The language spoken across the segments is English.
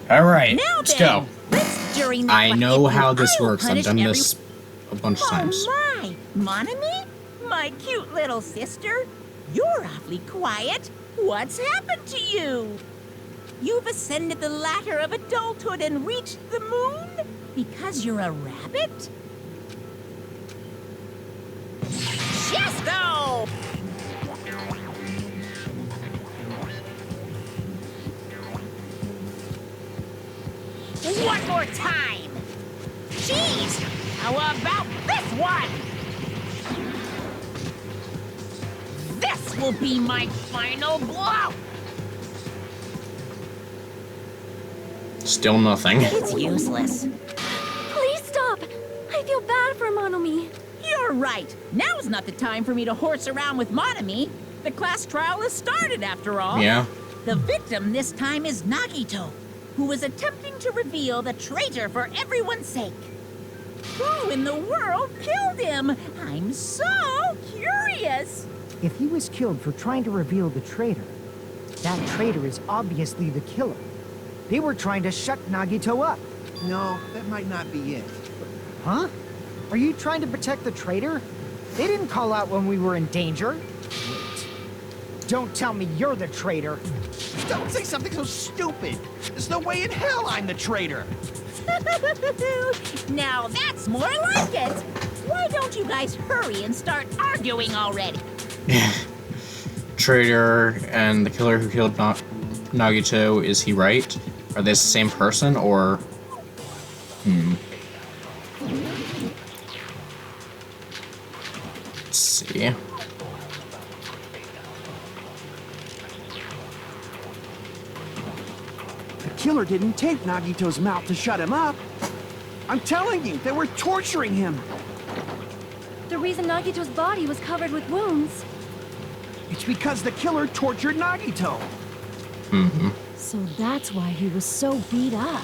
Alright, Now let's then, go. during the I know fight, how this I will works. I've punish done every- this a bunch of times. Oh my, Monami? My cute little sister? You're awfully quiet. What's happened to you? You've ascended the ladder of adulthood and reached the moon? Because you're a rabbit? Chesto! One more time! Jeez! How about this one? This will be my final blow! Still nothing. It's useless. Please stop! I feel bad for Monomi. You're right. Now's not the time for me to horse around with Monami. The class trial has started, after all. Yeah. The victim this time is Nagito, who is attempting to reveal the traitor for everyone's sake. Who in the world killed him? I'm so curious. If he was killed for trying to reveal the traitor, that traitor is obviously the killer. They were trying to shut Nagito up. No, that might not be it. Huh? Are you trying to protect the traitor? They didn't call out when we were in danger. Wait. Don't tell me you're the traitor. Don't say something so stupid. There's no way in hell I'm the traitor. Now that's more like it. Why don't you guys hurry and start arguing already? Traitor and the killer who killed Nagito, is he right? Are they the same person, or... Let's see. The killer didn't tape Nagito's mouth to shut him up. I'm telling you, they were torturing him. The reason Nagito's body was covered with wounds. It's because the killer tortured Nagito. So that's why he was so beat up.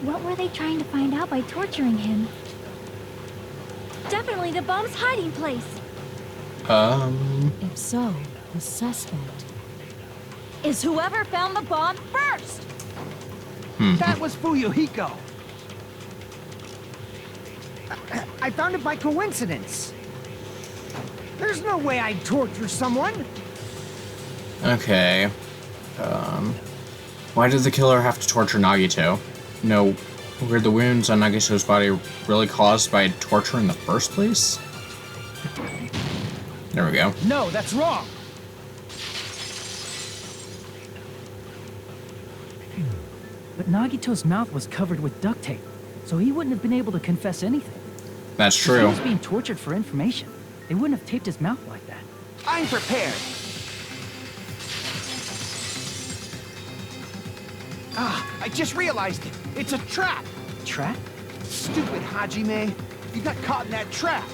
What were they trying to find out by torturing him? Definitely the bomb's hiding place. If so, the suspect is whoever found the bomb first. That was Fuyuhiko. I found it by coincidence. There's no way I'd torture someone. Okay. Why did the killer have to torture Nagito? No, were the wounds on Nagito's body really caused by torture in the first place? There we go. No, that's wrong. But Nagito's mouth was covered with duct tape, so he wouldn't have been able to confess anything. That's If he true. was being tortured for information, they wouldn't have taped his mouth like that. I'm prepared. Ah, I just realized it. It's a trap. Trap? Stupid Hajime. You got caught in that trap.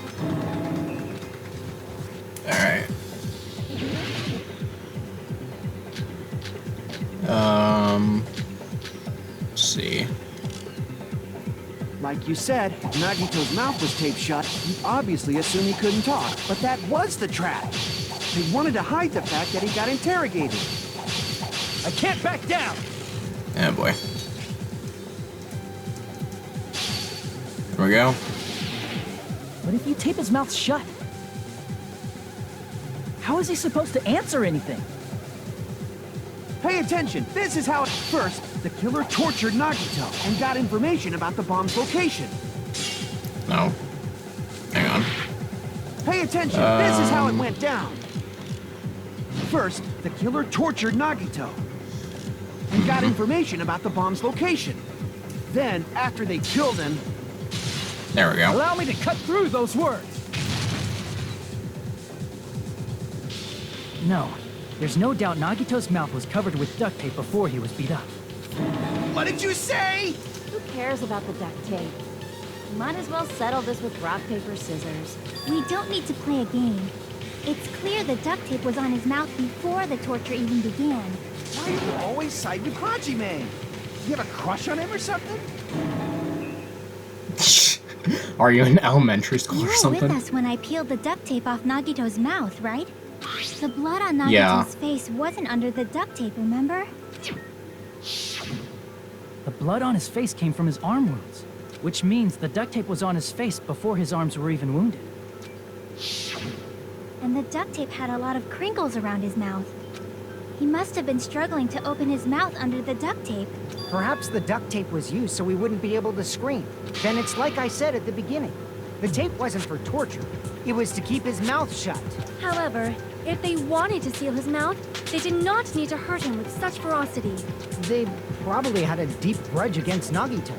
Alright. Let's see. Like you said, if Nagito's mouth was taped shut, you obviously assumed he couldn't talk. But that was the trap. They wanted to hide the fact that he got interrogated. I can't back down! Oh boy. There we go. But if you tape his mouth shut, how is he supposed to answer anything? Pay attention. This is how first, the killer tortured Nagito and got information about the bomb's location. No. Hang on. Pay attention. This is how it went down. First, the killer tortured Nagito and got information about the bomb's location. Then, after they killed him, There we go. Allow me to cut through those words! No, there's no doubt Nagito's mouth was covered with duct tape before he was beat up. what did you say? Who cares about the duct tape? We might as well settle this with rock, paper, scissors. We don't need to play a game. It's clear the duct tape was on his mouth before the torture even began. Why do you always side with Hajime? You have a crush on him or something? Are you in elementary school You or were something? with us when I peeled the duct tape off Nagito's mouth, right? The blood on Nagito's Yeah. face wasn't under the duct tape, remember? The blood on his face came from his arm wounds, which means the duct tape was on his face before his arms were even wounded. And the duct tape had a lot of crinkles around his mouth. He must have been struggling to open his mouth under the duct tape. Perhaps the duct tape was used so he wouldn't be able to scream. Then it's like I said at the beginning. The tape wasn't for torture. It was to keep his mouth shut. However, if they wanted to seal his mouth, they did not need to hurt him with such ferocity. They probably had a deep grudge against Nagito.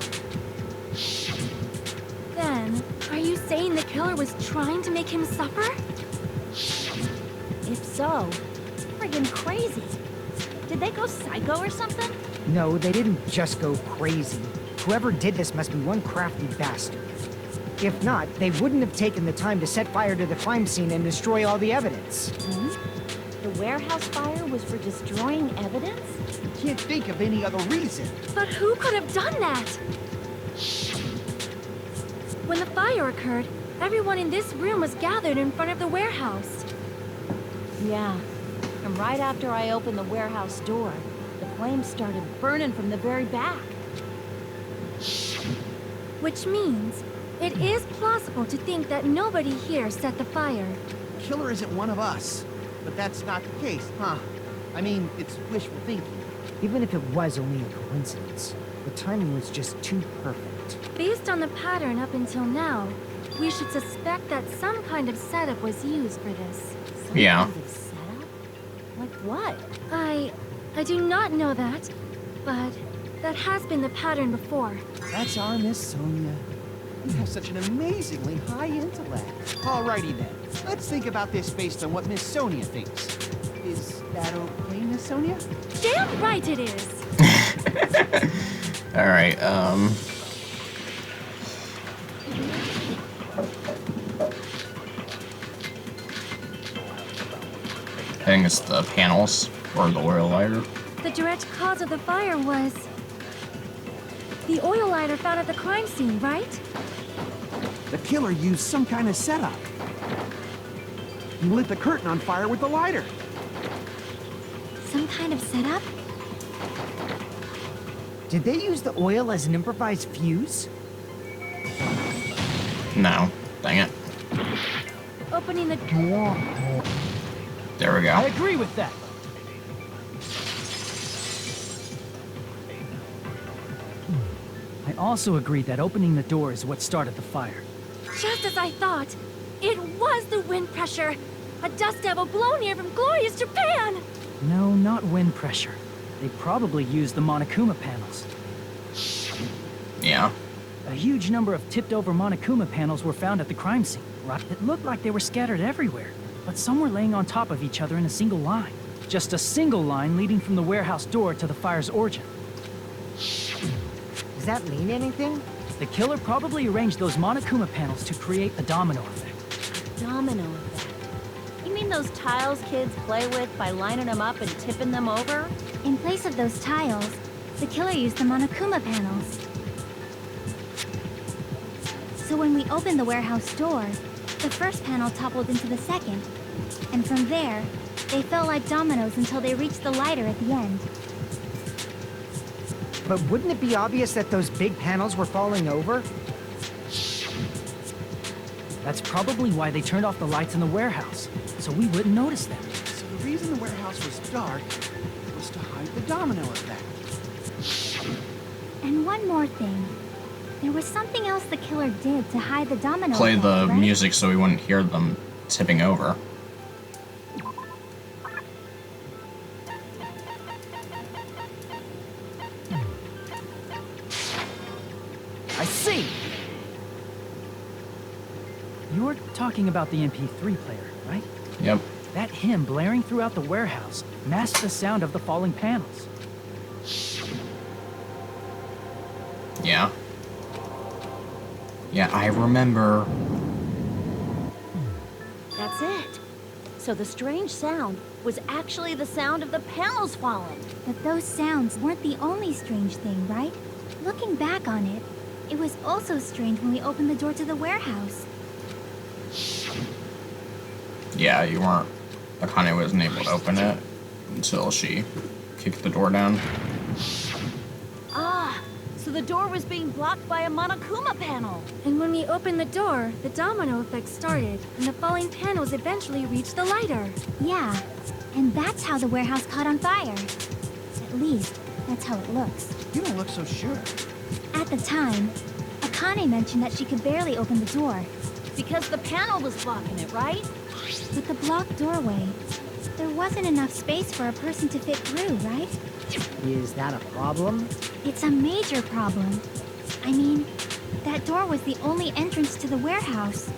Then, are you saying the killer was trying to make him suffer? If so, friggin' crazy. Did they go psycho or something? No, they didn't just go crazy. Whoever did this must be one crafty bastard. If not, they wouldn't have taken the time to set fire to the crime scene and destroy all the evidence. The warehouse fire was for destroying evidence? Can't think of any other reason. But who could have done that? When the fire occurred, everyone in this room was gathered in front of the warehouse. Yeah. And right after I opened the warehouse door, the flames started burning from the very back. Which means, it is plausible to think that nobody here set the fire. Killer isn't one of us. But that's not the case, huh? I mean, it's wishful thinking. Even if it was only a coincidence, the timing was just too perfect. Based on the pattern up until now, we should suspect that some kind of setup was used for this. Some Yeah. kind of setup? Like what? I do not know that, but that has been the pattern before. That's our Miss Sonia. You have such an amazingly high intellect. Alrighty then. Let's think about this based on what Miss Sonia thinks. Is that okay, Miss Sonia? Damn right it is! Alright, I think it's the panels or the oil lighter. The direct cause of the fire was the oil lighter found at the crime scene, right? The killer used some kind of setup. He lit the curtain on fire with the lighter. Some kind of setup? Did they use the oil as an improvised fuse? No. Dang it. Opening the... There we I go. agree with that. I also agree that opening the door is what started the fire. Just as I thought, it was the wind pressure. A dust devil blown here from glorious Japan! No, not wind pressure. They probably used the Monokuma panels. Yeah. A huge number of tipped-over Monokuma panels were found at the crime scene, right? It looked like they were scattered everywhere, but some were laying on top of each other in a single line. Just a single line leading from the warehouse door to the fire's origin. Does that mean anything? The killer probably arranged those Monokuma panels to create a domino effect. Domino effect. You mean those tiles kids play with by lining them up and tipping them over? In place of those tiles, the killer used the Monokuma panels. So when we opened the warehouse door, the first panel toppled into the second. And from there, they fell like dominoes until they reached the lighter at the end. But wouldn't it be obvious that those big panels were falling over? That's probably why they turned off the lights in the warehouse, so we wouldn't notice them. So the reason the warehouse was dark was to hide the domino effect. And one more thing. There was something else the killer did to hide the domino Play effect, the right? music so we wouldn't hear them tipping over. I see! You're talking about the MP3 player, right? Yep. That hymn blaring throughout the warehouse masked the sound of the falling panels. Yeah. Yeah, I remember. That's it. So the strange sound was actually the sound of the panels falling. But those sounds weren't the only strange thing, right? Looking back on it, it was also strange when we opened the door to the warehouse. Yeah, you weren't. Akane wasn't able to open it until she kicked the door down. Ah, So the door was being blocked by a Monokuma panel. And when we opened the door, the domino effect started, and the falling panels eventually reached the lighter. Yeah, and that's how the warehouse caught on fire. At least, that's how it looks. You don't look so sure. At the time, Akane mentioned that she could barely open the door. Because the panel was blocking it, right? With the blocked doorway, there wasn't enough space for a person to fit through, right? Is that a problem? It's a major problem. I mean, that door was the only entrance to the warehouse.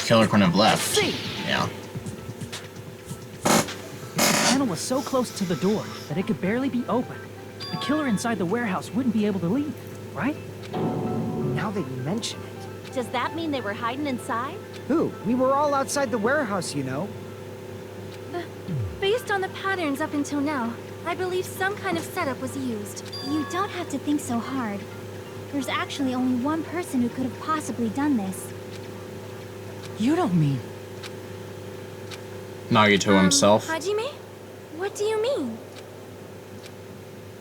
Killer couldn't have left. See! Yeah. The panel was so close to the door that it could barely be opened. The killer inside the warehouse wouldn't be able to leave, right? Now that you mention it. Does that mean they were hiding inside? Who? We were all outside the warehouse, you know. Based on the patterns up until now, I believe some kind of setup was used. You don't have to think so hard. There's actually only one person who could have possibly done this. You don't mean... Nagito himself. Hajime? What do you mean?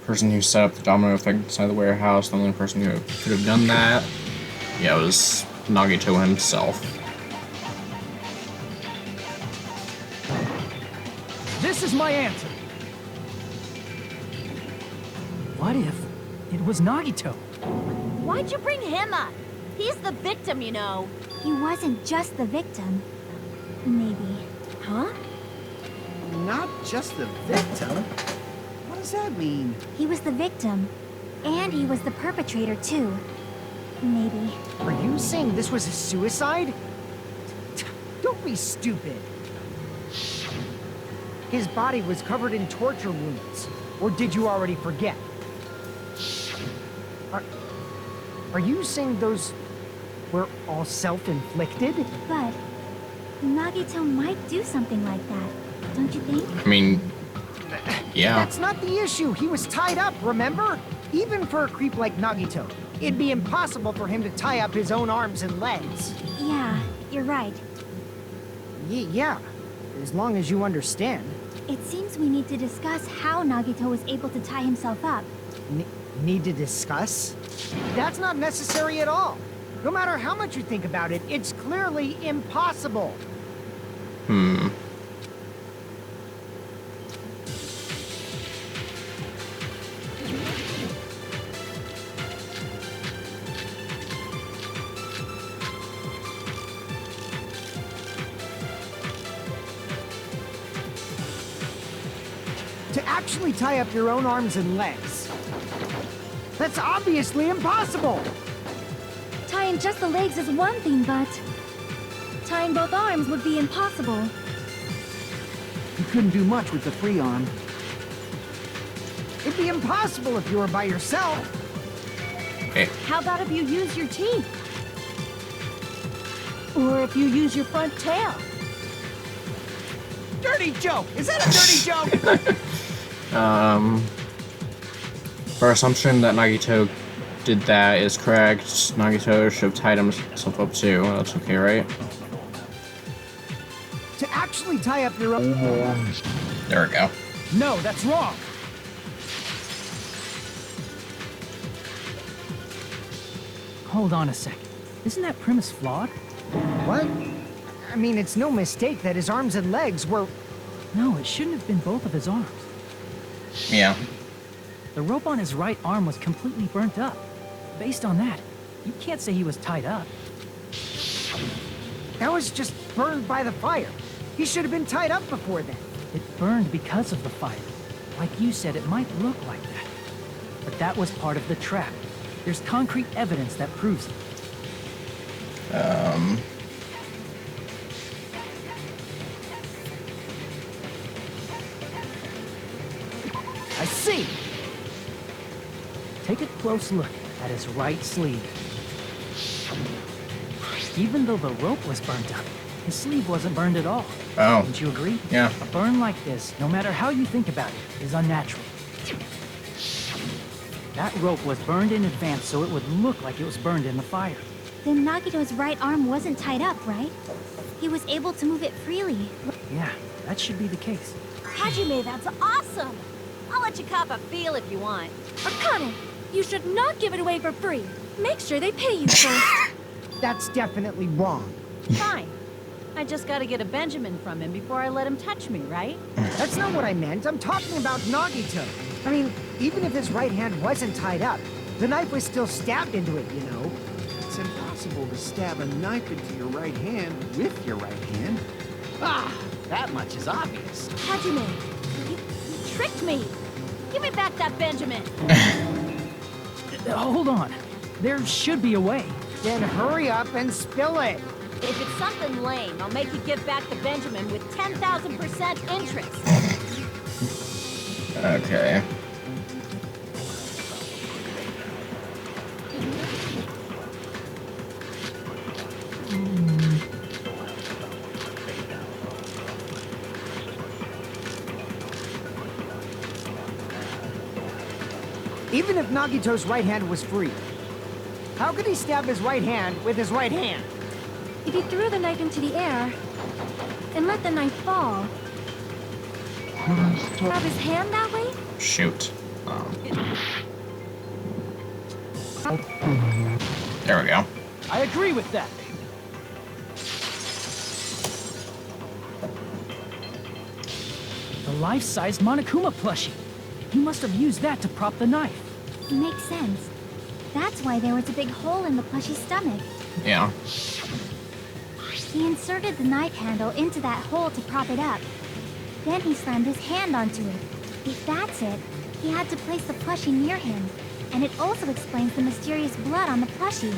Person who set up the domino effect inside the warehouse, the only person who could have done that. Yeah, it was Nagito himself. This is my answer. What if it was Nagito? Why'd you bring him up? He's the victim, you know. He wasn't just the victim. Maybe. Huh? Not just the victim? What does that mean? He was the victim. And he was the perpetrator, too. Maybe. Are you saying this was a suicide? Don't be stupid. His body was covered in torture wounds. Or did you already forget? Are you saying those were all self-inflicted? But Nagito might do something like that, don't you think? I mean, yeah. That's not the issue. He was tied up, remember? Even for a creep like Nagito, it'd be impossible for him to tie up his own arms and legs. Yeah, you're right. Yeah, as long as you understand. It seems we need to discuss how Nagito was able to tie himself up. Need to discuss? That's not necessary at all. No matter how much you think about it, it's clearly impossible. To actually tie up your own arms and legs. That's obviously impossible! Tying just the legs is one thing, but tying both arms would be impossible. You couldn't do much with the free arm. It'd be impossible if you were by yourself. Hey, How about if you use your teeth? Or if you use your front tail? Dirty joke! Is that a dirty joke? our assumption that Nagito did that is correct. Nagito should have tied himself up too. That's okay, right? To actually tie up your own... There we go. No, that's wrong. Hold on a second. Isn't that premise flawed? What? I mean, it's no mistake that his arms and legs were... No, it shouldn't have been both of his arms. Yeah. The rope on his right arm was completely burnt up. Based on that, you can't say he was tied up. That was just burned by the fire. He should have been tied up before then. It burned because of the fire. Like you said, it might look like that. But that was part of the trap. There's concrete evidence that proves it. I see! Take a close look at his right sleeve. Even though the rope was burnt up, his sleeve wasn't burned at all. Oh. Don't you agree? Yeah. A burn like this, no matter how you think about it, is unnatural. That rope was burned in advance so it would look like it was burned in the fire. Then Nagito's right arm wasn't tied up, right? He was able to move it freely. Yeah, that should be the case. Hajime, that's awesome! I'll let you cop a feel if you want. Akane, you should not give it away for free. Make sure they pay you first. That's definitely wrong. Fine. I just gotta get a Benjamin from him before I let him touch me, right? That's not what I meant. I'm talking about Nagito. I mean, even if his right hand wasn't tied up, the knife was still stabbed into it, you know? It's impossible to stab a knife into your right hand with your right hand. Ah, that much is obvious. Hajime, you tricked me. Give me back that Benjamin. Hold on. There should be a way. Then hurry up and spill it. If it's something lame, I'll make you give back the Benjamin with 10,000% interest. Okay. Even if Nagito's right hand was free, how could he stab his right hand with his right hand? If he threw the knife into the air and let the knife fall, grab his hand that way? Shoot. There we go. I agree with that. The life-sized Monokuma plushie. He must have used that to prop the knife. Makes sense. That's why there was a big hole in the plushie's stomach. Yeah. He inserted the knife handle into that hole to prop it up. Then he slammed his hand onto it. If that's it, he had to place the plushie near him. And it also explains the mysterious blood on the plushie.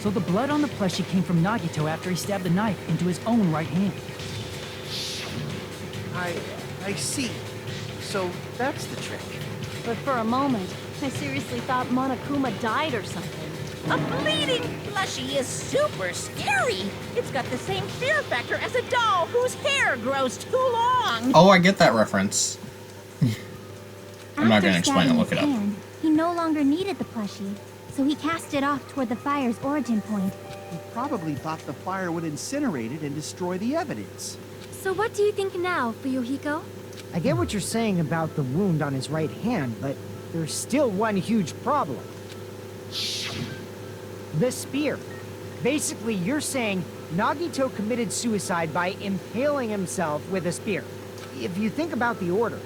So the blood on the plushie came from Nagito after he stabbed the knife into his own right hand. I see. So that's the trick. But for a moment, I seriously thought Monokuma died or something. A bleeding plushie is super scary. It's got the same fear factor as a doll whose hair grows too long. Oh, I get that reference. I'm not gonna explain it, After look it up. stabbing his hand, he no longer needed the plushie, so he cast it off toward the fire's origin point. He probably thought the fire would incinerate it and destroy the evidence. So what do you think now, Fuyuhiko? I get what you're saying about the wound on his right hand, but there's still one huge problem. The spear. Basically, you're saying Nagito committed suicide by impaling himself with a spear. If you think about the order,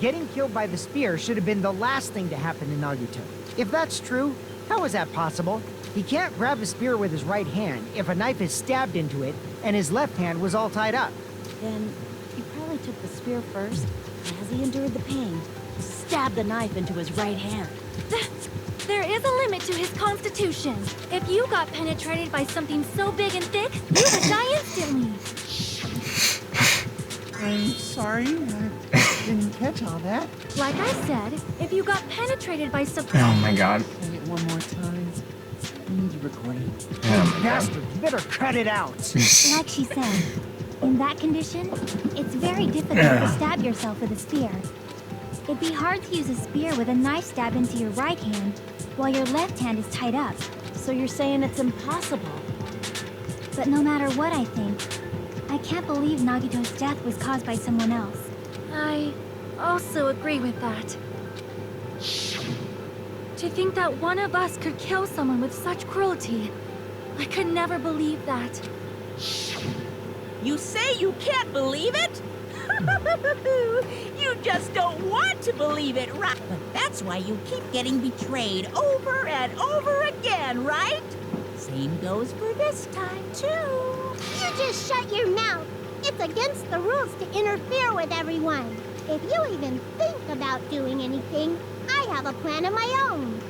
getting killed by the spear should have been the last thing to happen to Nagito. If that's true, how is that possible? He can't grab a spear with his right hand if a knife is stabbed into it and his left hand was all tied up. Then he probably took the spear first, and as he endured the pain, stabbed the knife into his right hand. There is a limit to his constitution. If you got penetrated by something so big and thick, you would die instantly. I'm sorry, I didn't catch all that. Like I said, if you got penetrated by something... Oh my god. Say it one more time. I need to record it. Oh my god. Bastard, you better cut it out. Like she said, in that condition, it's very difficult to stab yourself with a spear. It'd be hard to use a spear with a knife stabbed into your right hand while your left hand is tied up. So you're saying it's impossible? But no matter what I think, I can't believe Nagito's death was caused by someone else. I also agree with that. To think that one of us could kill someone with such cruelty, I could never believe that. You say you can't believe it? You just don't want to believe it, right? But that's why you keep getting betrayed over and over again, right? Same goes for this time, too. You just shut your mouth. It's against the rules to interfere with everyone. If you even think about doing anything, I have a plan of my own.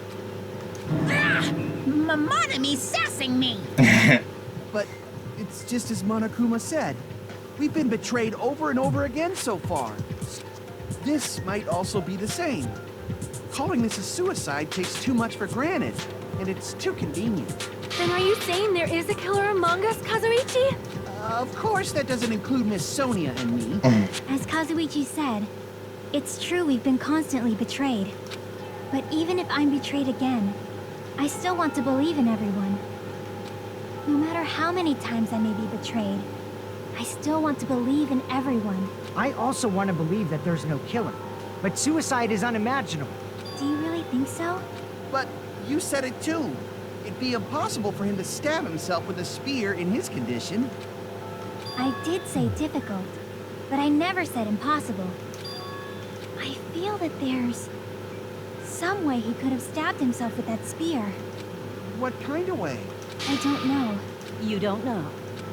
Ah! Monome's sassing me. But it's just as Monokuma said. We've been betrayed over and over again so far. This might also be the same. Calling this a suicide takes too much for granted, and it's too convenient. Then are you saying there is a killer among us, Kazuichi? Of course that doesn't include Miss Sonia and me. As Kazuichi said, it's true we've been constantly betrayed. But even if I'm betrayed again, I still want to believe in everyone. No matter how many times I may be betrayed, I still want to believe in everyone. I also want to believe that there's no killer, but suicide is unimaginable. Do you really think so? But you said it too. It'd be impossible for him to stab himself with a spear in his condition. I did say difficult, but I never said impossible. I feel that there's some way he could have stabbed himself with that spear. What kind of way? I don't know. You don't know.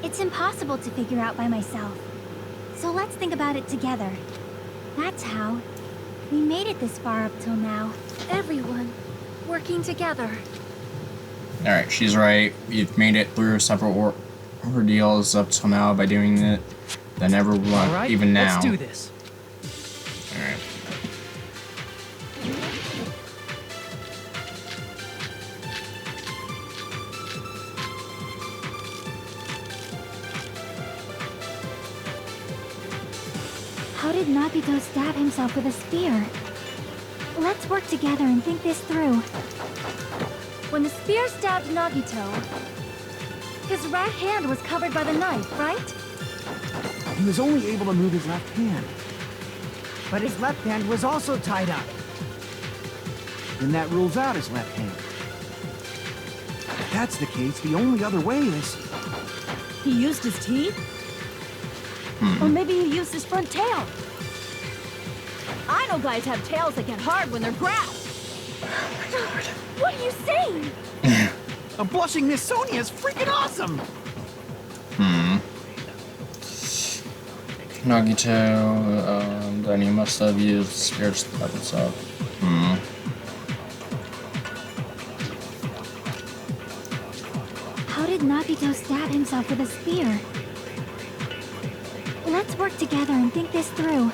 It's impossible to figure out by myself. So let's think about it together. That's how we made it this far up till now. Everyone working together. Alright, she's right. You've made it through several ordeals up till now by doing it. Then everyone, All right, even now. let's do this. Alright. How did Nagito stab himself with a spear? Let's work together and think this through. When the spear stabbed Nagito, his right hand was covered by the knife, right? He was only able to move his left hand. But his left hand was also tied up. Then that rules out his left hand. If that's the case, the only other way is... He used his teeth? Or maybe he used his front tail. I know guys have tails that get hard when they're grabbed. What are you saying? A blushing Miss Sonia is freaking awesome! Nagito, then he must have used spears to stab himself. How did Nagito stab himself with a spear? Let's work together and think this through.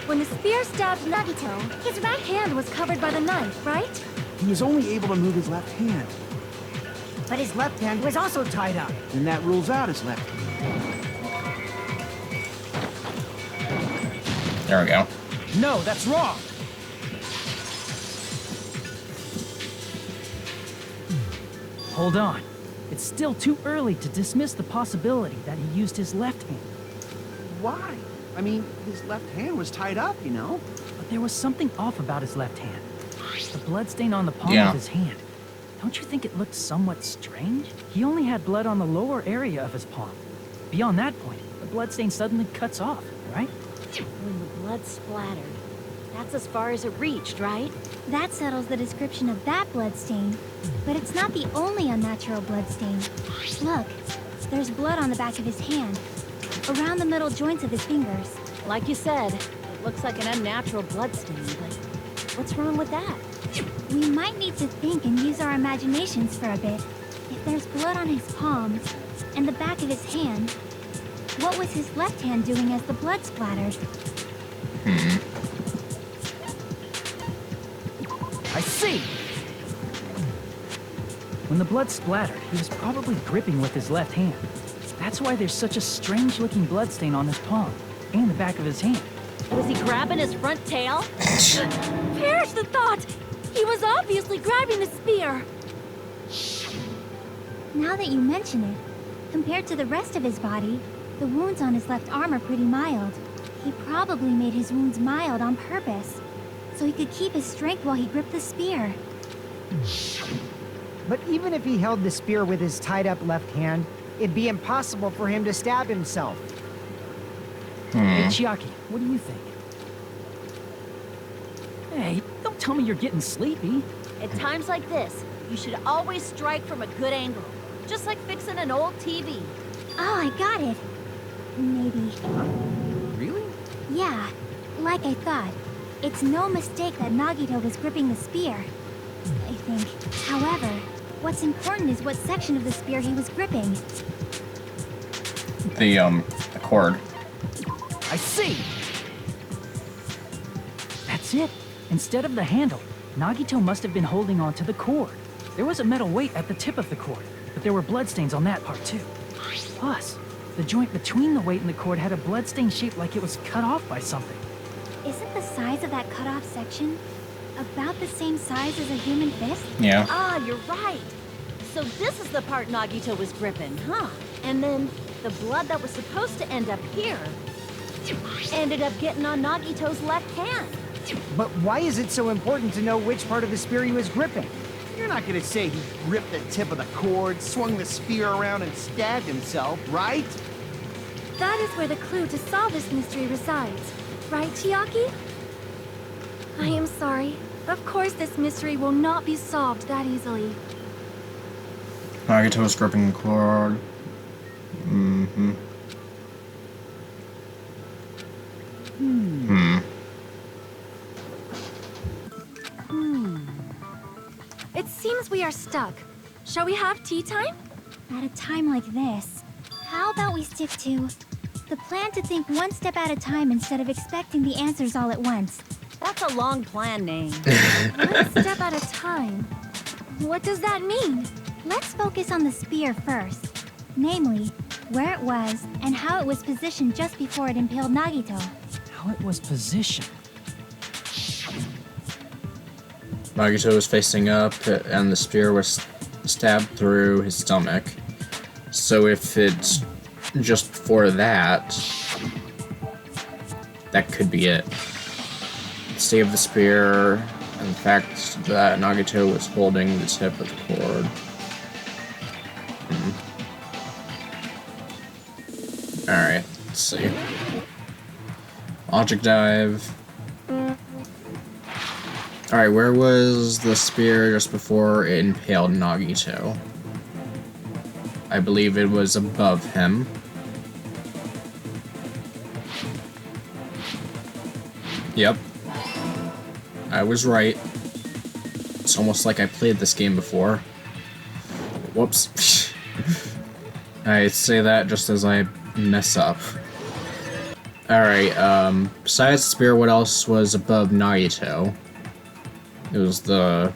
When the spear stabbed Nagito, his right hand was covered by the knife, right? He was only able to move his left hand. But his left hand was also tied up. Then that rules out his left hand. There we go. No, that's wrong. Hold on. It's still too early to dismiss the possibility that he used his left hand. Why? I mean, his left hand was tied up, you know? But there was something off about his left hand. The bloodstain on the palm Yeah. of his hand. Don't you think it looked somewhat strange? He only had blood on the lower area of his palm. Beyond that point, the bloodstain suddenly cuts off, right? When the blood splattered. That's as far as it reached, right? That settles the description of that bloodstain. But it's not the only unnatural bloodstain. Look, there's blood on the back of his hand, around the middle joints of his fingers. Like you said, it looks like an unnatural bloodstain, but what's wrong with that? We might need to think and use our imaginations for a bit. If there's blood on his palm and the back of his hand, what was his left hand doing as the blood splattered? I see! When the blood splattered, he was probably gripping with his left hand. That's why there's such a strange-looking bloodstain on his palm and the back of his hand. Was he grabbing his front tail? Perish the thought! He was obviously grabbing the spear! Now that you mention it, compared to the rest of his body, the wounds on his left arm are pretty mild. He probably made his wounds mild on purpose, so he could keep his strength while he gripped the spear. But even if he held the spear with his tied-up left hand, it'd be impossible for him to stab himself. Hey, Chiaki, what do you think? Hey, don't tell me you're getting sleepy. At times like this, you should always strike from a good angle. Just like fixing an old TV. Oh, I got it. Maybe. Really? Yeah, like I thought. It's no mistake that Nagito was gripping the spear, I think. However, what's important is what section of the spear he was gripping. The cord. I see! That's it. Instead of the handle, Nagito must have been holding on to the cord. There was a metal weight at the tip of the cord, but there were bloodstains on that part too. Plus, the joint between the weight and the cord had a bloodstain shaped like it was cut off by something. Isn't the size of that cut-off section about the same size as a human fist? Yeah. Ah, you're right. So this is the part Nagito was gripping, huh? And then the blood that was supposed to end up here ended up getting on Nagito's left hand. But why is it so important to know which part of the spear he was gripping? You're not gonna say he gripped the tip of the cord, swung the spear around, and stabbed himself, right? That is where the clue to solve this mystery resides. Right, Chiaki? I am sorry. Of course this mystery will not be solved that easily. Nagito was gripping the cord. It seems we are stuck. Shall we have tea time? At a time like this, how about we stick to the plan to think one step at a time instead of expecting the answers all at once? That's a long plan name. One step at a time? What does that mean? Let's focus on the spear first. Namely, where it was and how it was positioned just before it impaled Nagito. How it was positioned. Nagito was facing up, and the spear was stabbed through his stomach. So if it's just before that, that could be it. The state of the spear, and the fact that Nagito was holding the tip of the cord. Alright, let's see. Logic dive. Alright, where was the spear just before it impaled Nagito? I believe it was above him. Yep. I was right. It's almost like I played this game before. Whoops. I say that just as I mess up. Alright, besides the spear, what else was above Nagito? It was the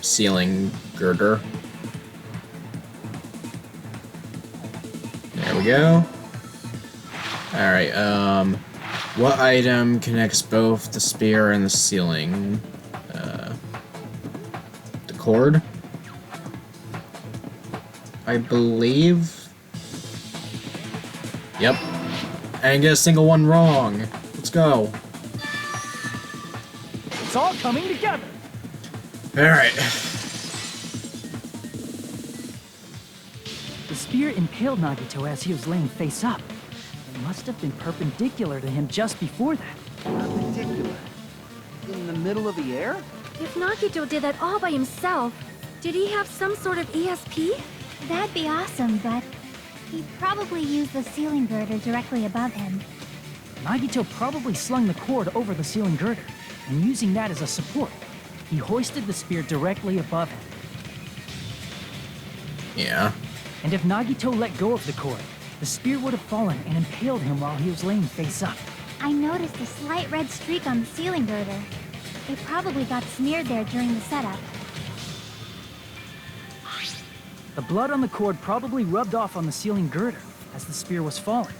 ceiling girder. There we go. Alright, what item connects both the spear and the ceiling? The cord? I believe? Yep. I didn't get a single one wrong. Let's go. It's all coming together. Alright. The spear impaled Nagito as he was laying face up. It must have been perpendicular to him just before that. Perpendicular. In the middle of the air? If Nagito did that all by himself, did he have some sort of ESP? That'd be awesome, but he'd probably use the ceiling girder directly above him. Nagito probably slung the cord over the ceiling girder, and using that as a support, he hoisted the spear directly above him. Yeah. And if Nagito let go of the cord, the spear would have fallen and impaled him while he was laying face up. I noticed a slight red streak on the ceiling girder. It probably got smeared there during the setup. The blood on the cord probably rubbed off on the ceiling girder as the spear was falling.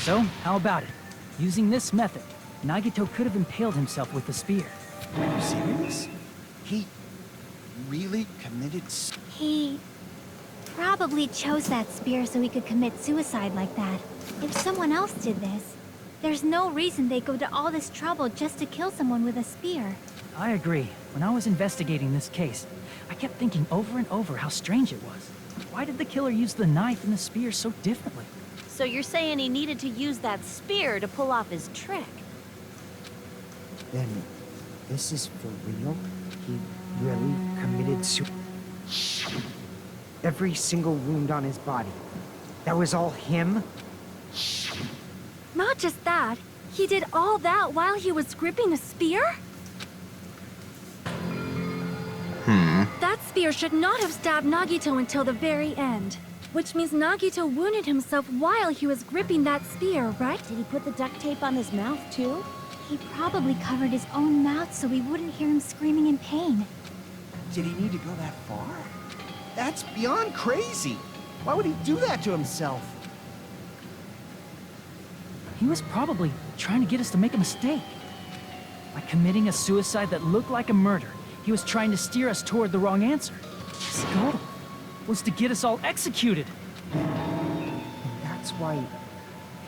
So, how about it? Using this method, Nagito could have impaled himself with the spear. Are you serious? He really committed He probably chose that spear so he could commit suicide like that. If someone else did this, there's no reason they'd go to all this trouble just to kill someone with a spear. I agree. When I was investigating this case, I kept thinking over and over how strange it was. Why did the killer use the knife and the spear so differently? So you're saying he needed to use that spear to pull off his trick? Then, this is for real? He really committed suicide? Every single wound on his body. That was all him? Not just that, he did all that while he was gripping a spear? That spear should not have stabbed Nagito until the very end. Which means Nagito wounded himself while he was gripping that spear, right? Did he put the duct tape on his mouth, too? He probably covered his own mouth so we wouldn't hear him screaming in pain. Did he need to go that far? That's beyond crazy. Why would he do that to himself? He was probably trying to get us to make a mistake. By committing a suicide that looked like a murder, he was trying to steer us toward the wrong answer. His goal was to get us all executed. And that's why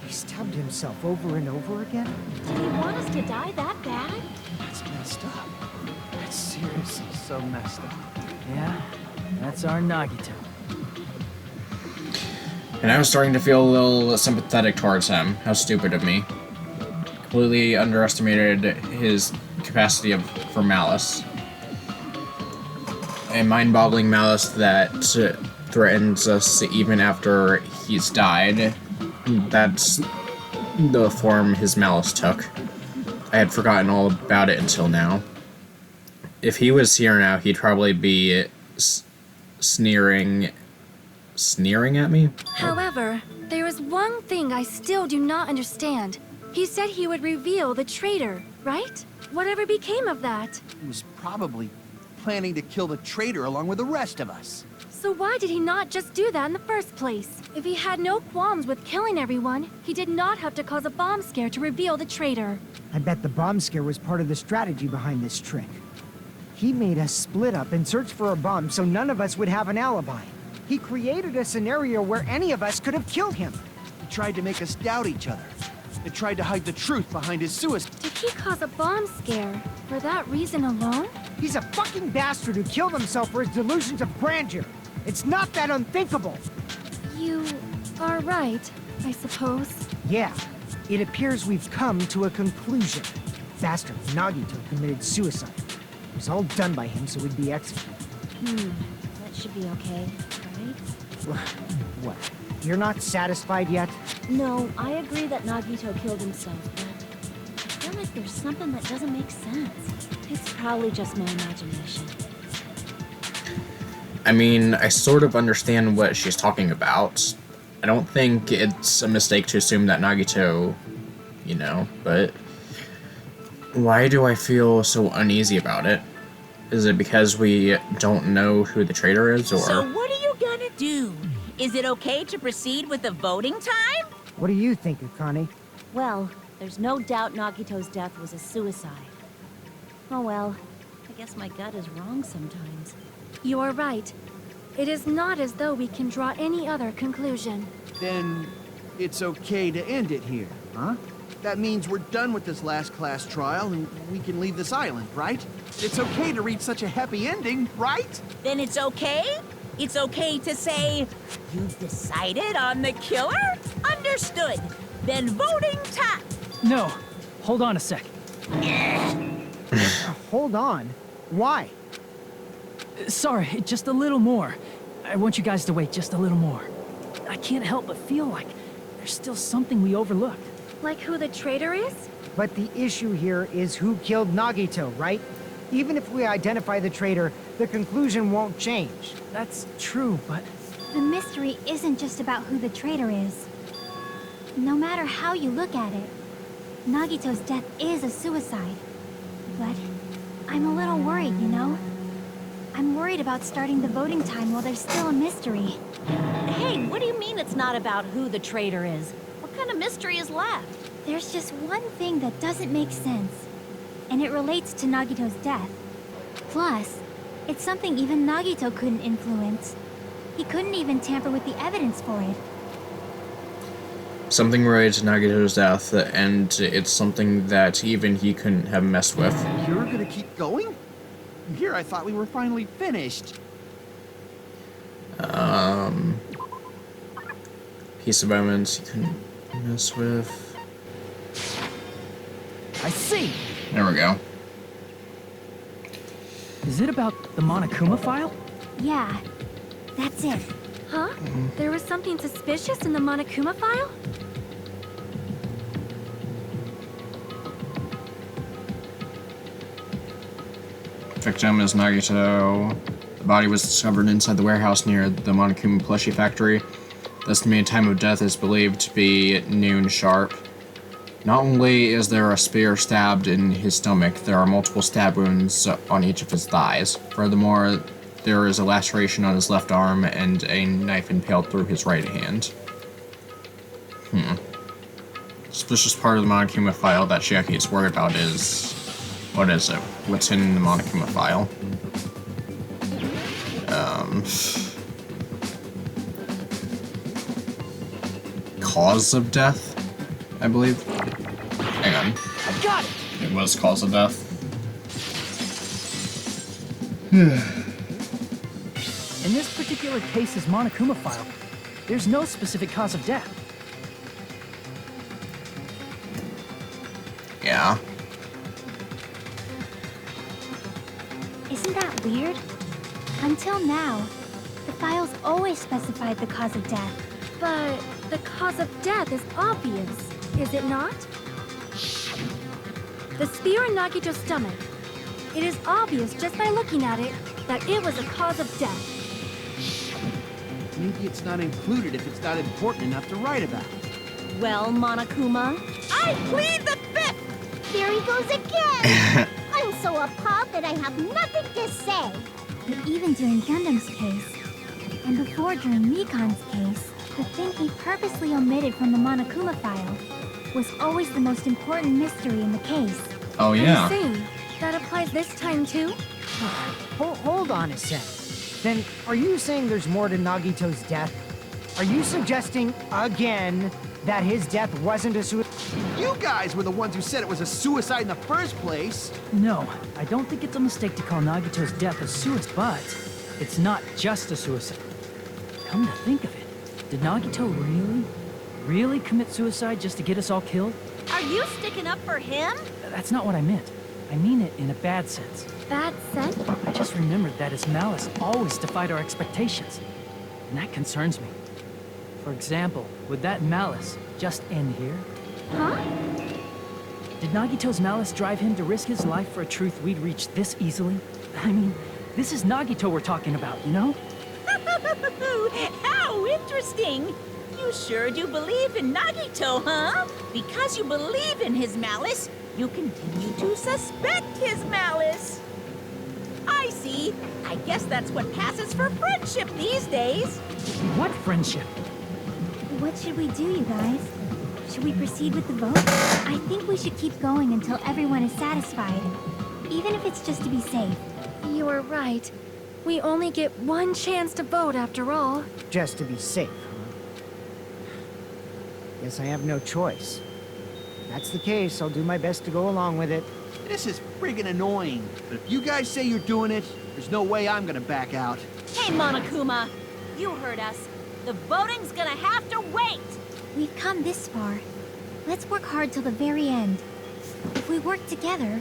he stabbed himself over and over again? Did he want us to die that bad? That's messed up. That's seriously so messed up. Yeah, that's our Nagito. And I was starting to feel a little sympathetic towards him. How stupid of me. Completely underestimated his capacity for malice. A mind-boggling malice that threatens us even after he's died. That's the form his malice took. I had forgotten all about it until now. If he was here now, he'd probably be sneering at me? However, there is one thing I still do not understand. He said he would reveal the traitor, right? Whatever became of that? He was probably planning to kill the traitor along with the rest of us. So why did he not just do that in the first place? If he had no qualms with killing everyone, he did not have to cause a bomb scare to reveal the traitor. I bet the bomb scare was part of the strategy behind this trick. He made us split up and search for a bomb so none of us would have an alibi. He created a scenario where any of us could have killed him. He tried to make us doubt each other. He tried to hide the truth behind his suicide. Did he cause a bomb scare for that reason alone? He's a fucking bastard who killed himself for his delusions of grandeur. It's not that unthinkable. You are right, I suppose. Yeah, it appears we've come to a conclusion. Bastard Nagito committed suicide. It was all done by him so we'd be executed. That should be okay, right? What? You're not satisfied yet? No, I agree that Nagito killed himself, but I feel like there's something that doesn't make sense. It's probably just my imagination. I mean, I sort of understand what she's talking about. I don't think it's a mistake to assume that Nagito, but why do I feel so uneasy about it? Is it because we don't know who the traitor is, or...? So what are you gonna do? Is it okay to proceed with the voting time? What do you think, Akane? Well, there's no doubt Nagito's death was a suicide. Oh well, I guess my gut is wrong sometimes. You are right. It is not as though we can draw any other conclusion. Then it's okay to end it here, huh? That means we're done with this last class trial and we can leave this island, right? It's okay to reach such a happy ending, right? Then it's okay? It's okay to say, you've decided on the killer? Understood. Then voting time. No, hold on a sec. Hold on. Why? Sorry, just a little more. I want you guys to wait just a little more. I can't help but feel like there's still something we overlooked. Like who the traitor is? But the issue here is who killed Nagito, right? Even if we identify the traitor, the conclusion won't change. That's true, but... The mystery isn't just about who the traitor is. No matter how you look at it, Nagito's death is a suicide. But I'm a little worried, I'm worried about starting the voting time while there's still a mystery. Hey, what do you mean it's not about who the traitor is? What kind of mystery is left? There's just one thing that doesn't make sense, and it relates to Nagito's death. Plus, it's something even Nagito couldn't influence. He couldn't even tamper with the evidence for it. Something related to Nagito's death, and it's something that even he couldn't have messed with. You're gonna keep going? Here I thought we were finally finished. Piece of evidence he couldn't mess with. I see! There we go. Is it about the Monokuma file? Yeah, that's it. Huh? There was something suspicious in the Monokuma file? Victim is Nagito. The body was discovered inside the warehouse near the Monokuma plushie factory. The estimated time of death is believed to be noon sharp. Not only is there a spear stabbed in his stomach, there are multiple stab wounds on each of his thighs. Furthermore, there is a laceration on his left arm and a knife impaled through his right hand. Suspicious part of the Monokuma file that Chiaki is worried about is... what is it? What's in the Monokuma file? Cause of death, I believe. Hang on. I got it! It was cause of death. In this particular case's Monokuma file, there's no specific cause of death. Yeah. Isn't that weird? Until now, the files always specified the cause of death. But the cause of death is obvious, is it not? The spear in Nagito's stomach. It is obvious just by looking at it that it was a cause of death. Maybe it's not included if it's not important enough to write about. Well, Monokuma, I plead the fifth! There he goes again! I'm so appalled that I have nothing to say. But even during Gundam's case, and before during Mikan's case, the thing he purposely omitted from the Monokuma file was always the most important mystery in the case. Oh yeah. I see. That applies this time too? Hold on a sec. Then, are you saying there's more to Nagito's death? Are you suggesting, again, that his death wasn't a suicide? You guys were the ones who said it was a suicide in the first place. No, I don't think it's a mistake to call Nagito's death a suicide, but it's not just a suicide. Come to think of it, did Nagito really commit suicide just to get us all killed? are you sticking up for him? That's not what I meant. I mean it in a bad sense. Bad sense? I just remembered that his malice always defied our expectations. And that concerns me. For example, would that malice just end here? Huh? Did Nagito's malice drive him to risk his life for a truth we'd reach this easily? I mean, this is Nagito we're talking about, you know? How interesting! You sure do believe in Nagito, huh? Because you believe in his malice, you continue to suspect his malice. I see. I guess that's what passes for friendship these days. What friendship? What should we do, you guys? Should we proceed with the vote? I think we should keep going until everyone is satisfied. Even if it's just to be safe. You are right. We only get one chance to vote after all. Just to be safe, huh? Guess I have no choice. If that's the case, I'll do my best to go along with it. This is friggin' annoying. But if you guys say you're doing it, there's no way I'm gonna back out. Hey, Monokuma, you heard us. The voting's gonna have to wait. We've come this far. Let's work hard till the very end. If we work together,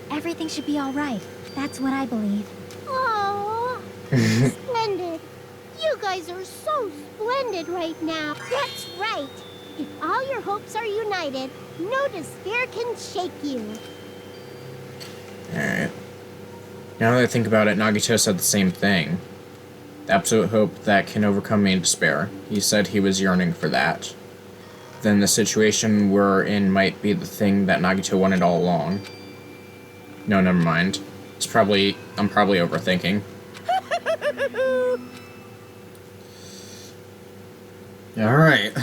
everything should be all right. That's what I believe. Oh, splendid. You guys are so splendid right now. That's right. If all your hopes are united, no despair can shake you. Alright. Now that I think about it, Nagito said the same thing. The absolute hope that can overcome me in despair. He said he was yearning for that. Then the situation we're in might be the thing that Nagito wanted all along. No, never mind. I'm probably overthinking. Alright.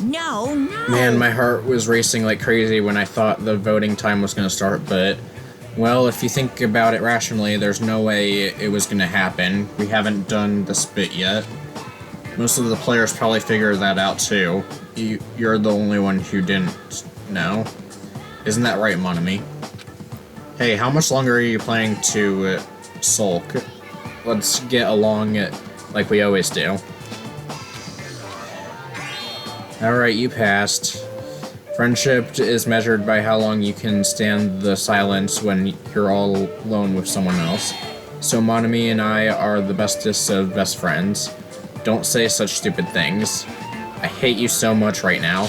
No. Man, my heart was racing like crazy when I thought the voting time was going to start, but, well, if you think about it rationally, there's no way it was going to happen. We haven't done the spit yet. Most of the players probably figured that out too. You're the only one who didn't know. Isn't that right, Monami? Hey, how much longer are you planning to sulk? Let's get along like we always do. Alright, you passed. Friendship is measured by how long you can stand the silence when you're all alone with someone else. So Monami and I are the bestest of best friends. Don't say such stupid things. I hate you so much right now.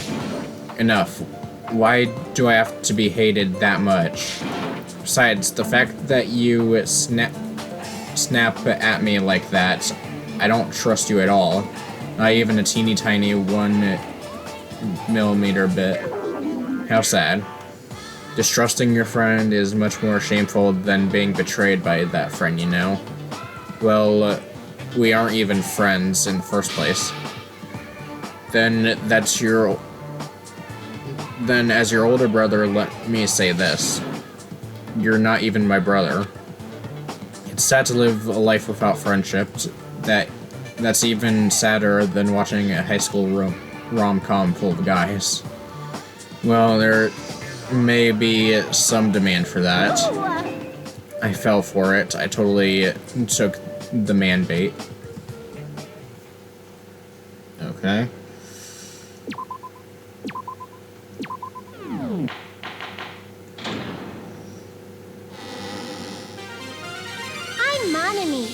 Enough. Why do I have to be hated that much? Besides, the fact that you snap at me like that, I don't trust you at all. Not even a teeny tiny 1 millimeter bit. How sad. Distrusting your friend is much more shameful than being betrayed by that friend, you know? Well, we aren't even friends in the first place. Then that's your then as your older brother, let me say this. You're not even my brother. It's sad to live a life without friendships. That's even sadder than watching a high school rom-com full of guys. Well, there may be some demand for that. I fell for it. I totally took the man bait. Okay. I'm Monami.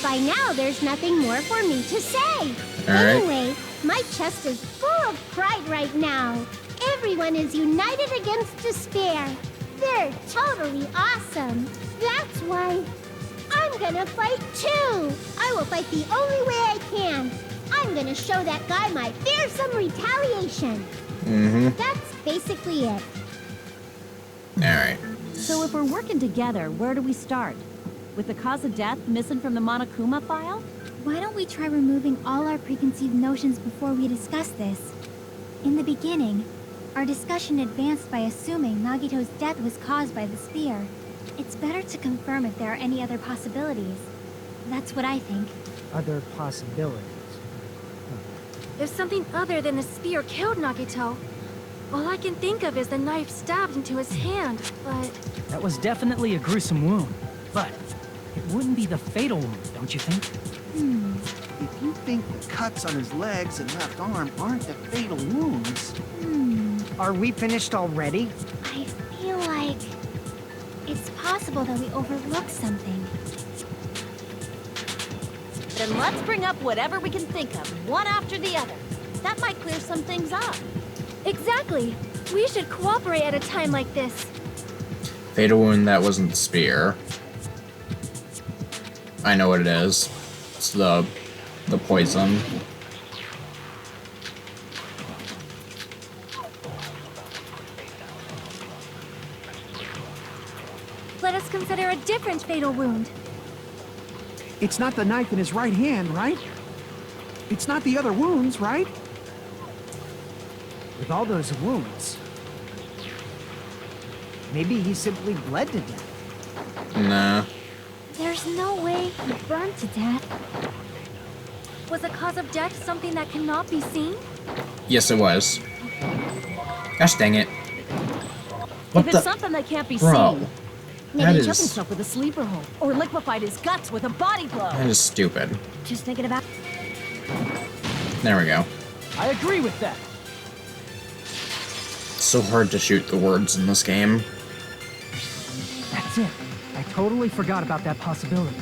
By now, there's nothing more for me to say. All right. Anyway, my chest is full of pride right now. Everyone is united against despair. They're totally awesome. That's why I'm gonna fight too. I will fight the only way I can. I'm gonna show that guy my fearsome retaliation. That's basically it. Alright. So if we're working together, where do we start? With the cause of death missing from the Monokuma file? Why don't we try removing all our preconceived notions before we discuss this? In the beginning, our discussion advanced by assuming Nagito's death was caused by the spear. It's better to confirm if there are any other possibilities. That's what I think. Other possibilities. If something other than the spear killed Nagito, all I can think of is the knife stabbed into his hand, but... That was definitely a gruesome wound, but it wouldn't be the fatal wound, don't you think? If you think the cuts on his legs and left arm aren't the fatal wounds... Are we finished already? I feel like it's possible that we overlooked something. Then let's bring up whatever we can think of, one after the other. That might clear some things up. Exactly. We should cooperate at a time like this. Fatal wound that wasn't the spear. I know what it is. It's the poison. Let us consider a different fatal wound. It's not the knife in his right hand, right? It's not the other wounds, right? With all those wounds, maybe he simply bled to death. Nah. There's no way he burned to death. Was the cause of death something that cannot be seen? Yes, it was. Gosh dang it. What If it's something that can't be Bro, seen, that maybe he took is... himself with a sleeper hold, or liquefied his guts with a body blow. That is stupid. Just thinking about... There we go. I agree with that. It's so hard to shoot the words in this game. That's it. I totally forgot about that possibility.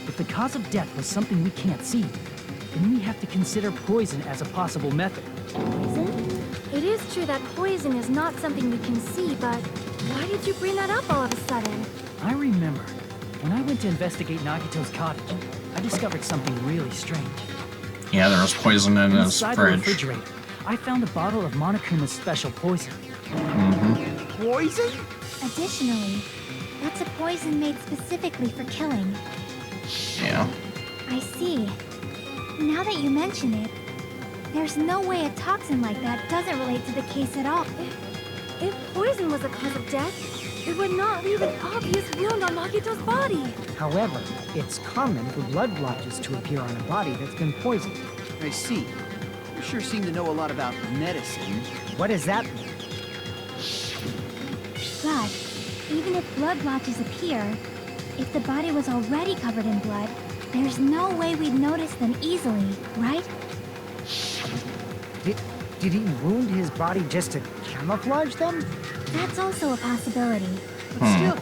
If the cause of death was something we can't see, then we have to consider poison as a possible method. Poison? It is true that poison is not something we can see, but why did you bring that up all of a sudden? I remember, when I went to investigate Nagito's cottage, I discovered something really strange. Yeah, there was poison in his Inside the fridge. refrigerator, I found a bottle of Monokuma's special poison. Poison? Additionally, that's a poison made specifically for killing. Yeah. I see. Now that you mention it, there's no way a toxin like that doesn't relate to the case at all. If poison was the cause of death, it would not leave an obvious wound on Nagito's body. However, it's common for blood blotches to appear on a body that's been poisoned. I see. You sure seem to know a lot about medicine. What does that mean? But even if blood blotches appear, if the body was already covered in blood, there's no way we'd notice them easily, right? Did he wound his body just to camouflage them? That's also a possibility. But still,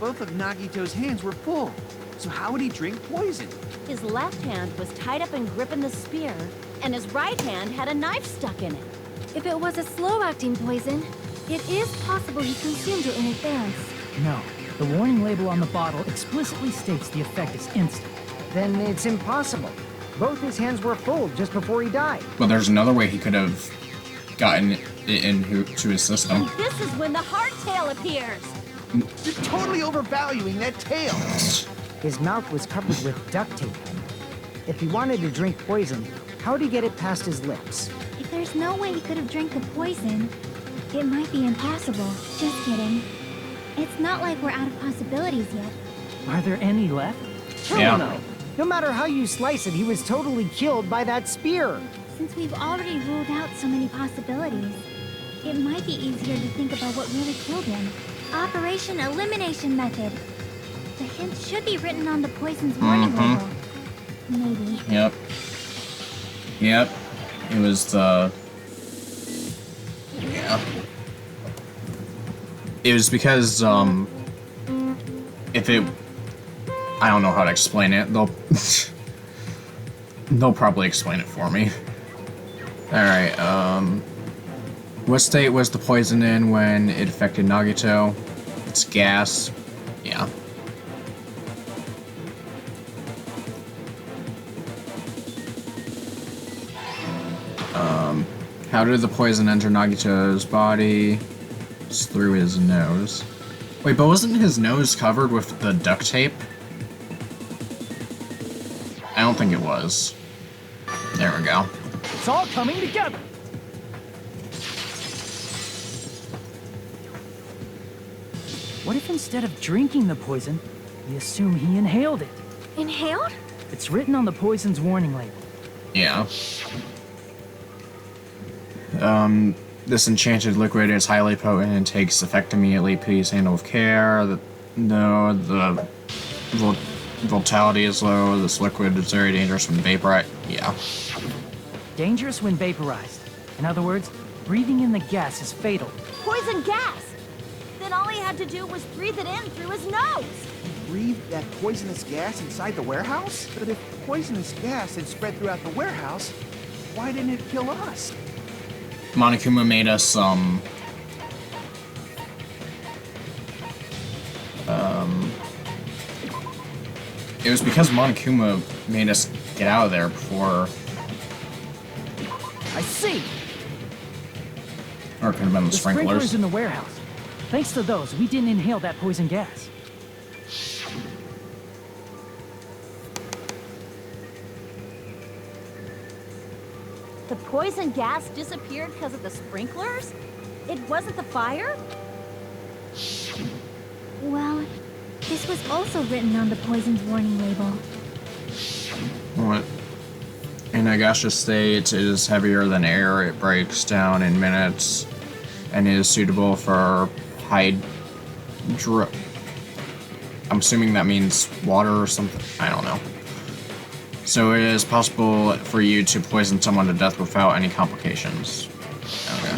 both of Nagito's hands were full. So how would he drink poison? His left hand was tied up and gripping the spear, and his right hand had a knife stuck in it. If it was a slow-acting poison, it is possible he consumed it in advance. No, the warning label on the bottle explicitly states the effect is instant. Then it's impossible. Both his hands were full just before he died. But there's another way he could have gotten it into his system. This is when the hardtail appears. You're totally overvaluing that tail. His mouth was covered with duct tape. If he wanted to drink poison, how'd he get it past his lips? If there's no way he could have drank the poison, It might be impossible. Just kidding. It's not like we're out of possibilities yet. Are there any left? Hell Yeah. no. No matter how you slice it, he was totally killed by that spear. Since we've already ruled out so many possibilities, it might be easier to think about what really killed him. Operation Elimination Method. The hint should be written on the poison's warning label. Maybe. Yep. Yep. It was the... Yeah. It was because, if it... I don't know how to explain it. They'll probably explain it for me. Alright, what state was the poison in when it affected Nagito? It's gas. Yeah. How did the poison enter Nagito's body? It's through his nose. Wait, but wasn't his nose covered with the duct tape? I don't think it was. There we go. It's all coming together. What if instead of drinking the poison, we assume he inhaled it? Inhaled? It's written on the poison's warning label. Yeah. This enchanted liquid is highly potent and takes effect immediately. Please handle with care. The volatility is low. This liquid is very dangerous when vaporized. Yeah. Dangerous when vaporized. In other words, breathing in the gas is fatal. Poison gas! Then all he had to do was breathe it in through his nose! Breathed that poisonous gas inside the warehouse? But if poisonous gas had spread throughout the warehouse, why didn't it kill us? Monokuma made us, it was because Monokuma made us get out of there before... I see! Or it could have been the The sprinklers sprinklers. in the warehouse. Thanks to those, we didn't inhale that poison gas. The poison gas disappeared because of the sprinklers? It wasn't the fire? Well, this was also written on the poison's warning label. What? In a gaseous state, it is heavier than air. It breaks down in minutes and is suitable for hydro... I'm assuming that means water or something. I don't know. So it is possible for you to poison someone to death without any complications. Okay.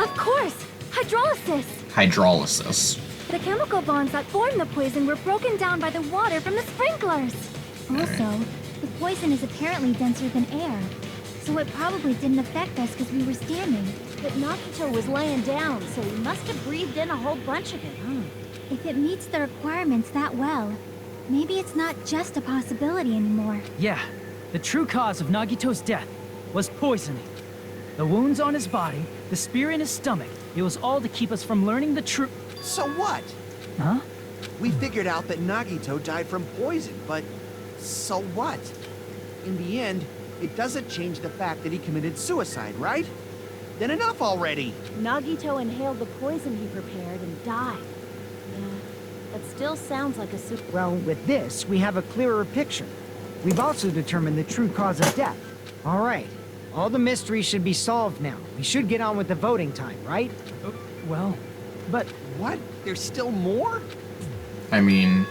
Of course! Hydrolysis! Hydrolysis. The chemical bonds that form the poison were broken down by the water from the sprinklers. Also, the poison is apparently denser than air, so it probably didn't affect us because we were standing. But Nagito was laying down, so he must have breathed in a whole bunch of it, huh? If it meets the requirements that well, maybe it's not just a possibility anymore. Yeah, the true cause of Nagito's death was poisoning. The wounds on his body, the spear in his stomach, it was all to keep us from learning the truth. So what? Huh? We figured out that Nagito died from poison, but so what? In the end, it doesn't change the fact that he committed suicide, right? Then enough already! Nagito inhaled the poison he prepared and died. Yeah, that still sounds like a super... Well, with this, we have a clearer picture. We've also determined the true cause of death. All right. All the mysteries should be solved now. We should get on with the voting time, right? Well, but What? There's still more? I mean,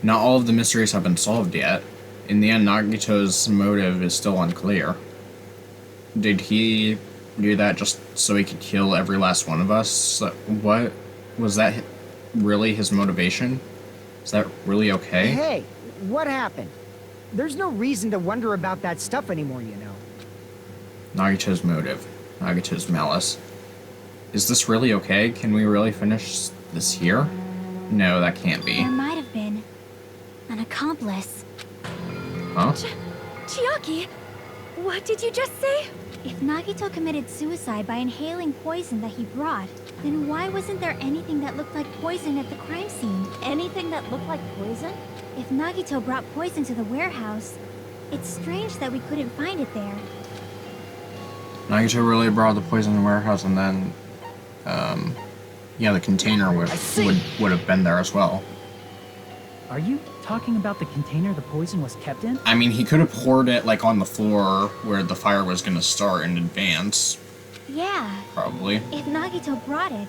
not all of the mysteries have been solved yet. In the end, Nagito's motive is still unclear. Did he do that just so he could kill every last one of us? What? Was that really his motivation? Is that really okay? Hey, what happened? There's no reason to wonder about that stuff anymore, you know. Nagito's motive. Nagito's malice. Is this really okay? Can we really finish this here? No, that can't be. There might have been an accomplice. Huh? Chiaki, what did you just say? If Nagito committed suicide by inhaling poison that he brought, then why wasn't there anything that looked like poison at the crime scene? Anything that looked like poison? If Nagito brought poison to the warehouse, it's strange that we couldn't find it there. Nagito really brought the poison in the warehouse and then... Yeah, the container would have been there as well. Are you talking about the container the poison was kept in? I mean, he could have poured it, like, on the floor where the fire was gonna start in advance. Yeah. Probably. If Nagito brought it,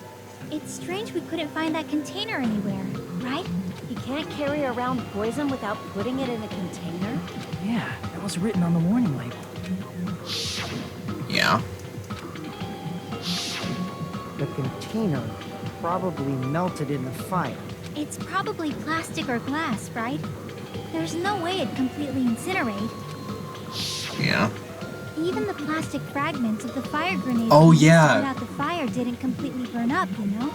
it's strange we couldn't find that container anywhere, right? You can't carry around poison without putting it in a container? Yeah, that was written on the warning label. Yeah. The container probably melted in the fire. It's probably plastic or glass, right? There's no way it'd completely incinerate. Yeah. Even the plastic fragments of the fire grenade Oh, we used to yeah. put out the fire didn't completely burn up, you know?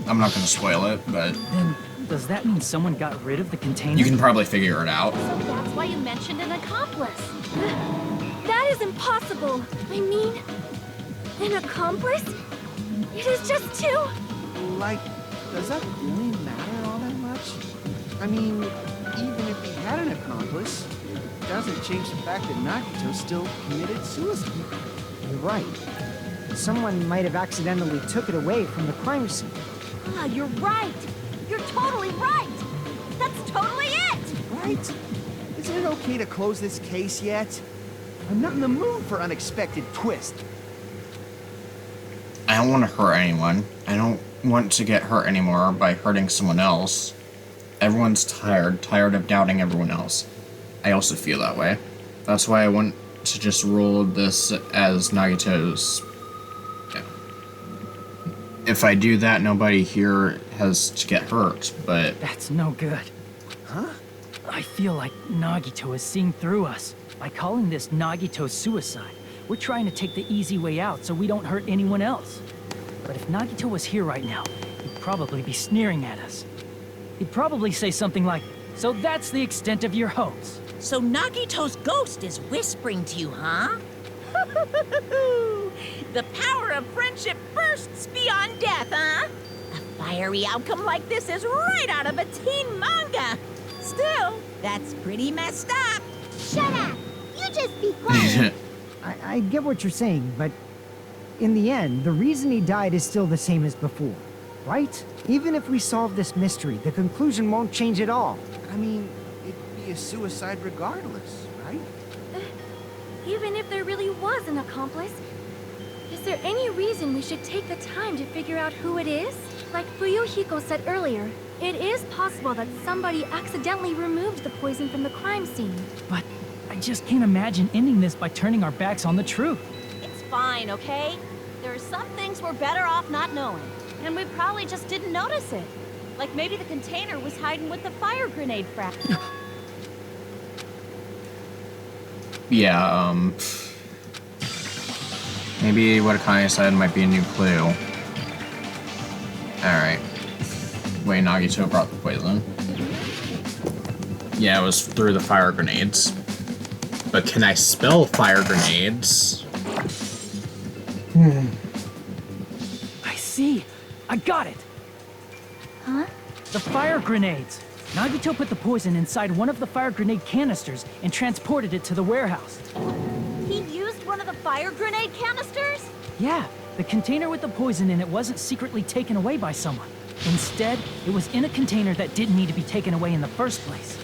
I'm not gonna spoil it, but Then, does that mean someone got rid of the container? you can probably figure it out. So that's why you mentioned an accomplice. That is impossible. I mean, an accomplice? It is just too... Like, does that really matter all that much? I mean, even if he had an accomplice, it doesn't change the fact that Nagito still committed suicide. You're right. Someone might have accidentally took it away from the crime scene. Ah, you're right. You're totally right. That's totally it. Right? Isn't it okay to close this case yet? I'm not in the mood for unexpected twists. I don't want to hurt anyone. I don't want to get hurt anymore by hurting someone else. Everyone's tired of doubting everyone else. I also feel that way. That's why I want to just rule this as Nagito's. Yeah. If I do that, nobody here has to get hurt, but... That's no good. Huh? I feel like Nagito is seeing through us. By calling this Nagito's suicide, we're trying to take the easy way out so we don't hurt anyone else. But if Nagito was here right now, he'd probably be sneering at us. He'd probably say something like, "So that's the extent of your hopes." So Nagito's ghost is whispering to you, huh? The power of friendship bursts beyond death, huh? A fiery outcome like this is right out of a teen manga. Still, that's pretty messed up. Shut up! You just be quiet! I get what you're saying, but in the end, the reason he died is still the same as before, right? Even if we solve this mystery, the conclusion won't change at all. I mean, it'd be a suicide regardless, right? Even if there really was an accomplice, is there any reason we should take the time to figure out who it is? Like Fuyuhiko said earlier, it is possible that somebody accidentally removed the poison from the crime scene. But I just can't imagine ending this by turning our backs on the truth. It's fine, okay? There are some things we're better off not knowing. And we probably just didn't notice it. Like maybe the container was hiding with the fire grenade fragment. Yeah, maybe what Akane said might be a new clue. Alright. Wait, Nagito brought the poison. Yeah, it was through the fire grenades. But can I spell fire grenades? I see. I got it. Huh? The fire grenades. Nagito put the poison inside one of the fire grenade canisters and transported it to the warehouse. He used one of the fire grenade canisters? Yeah, the container with the poison in it wasn't secretly taken away by someone. Instead, it was in a container that didn't need to be taken away in the first place.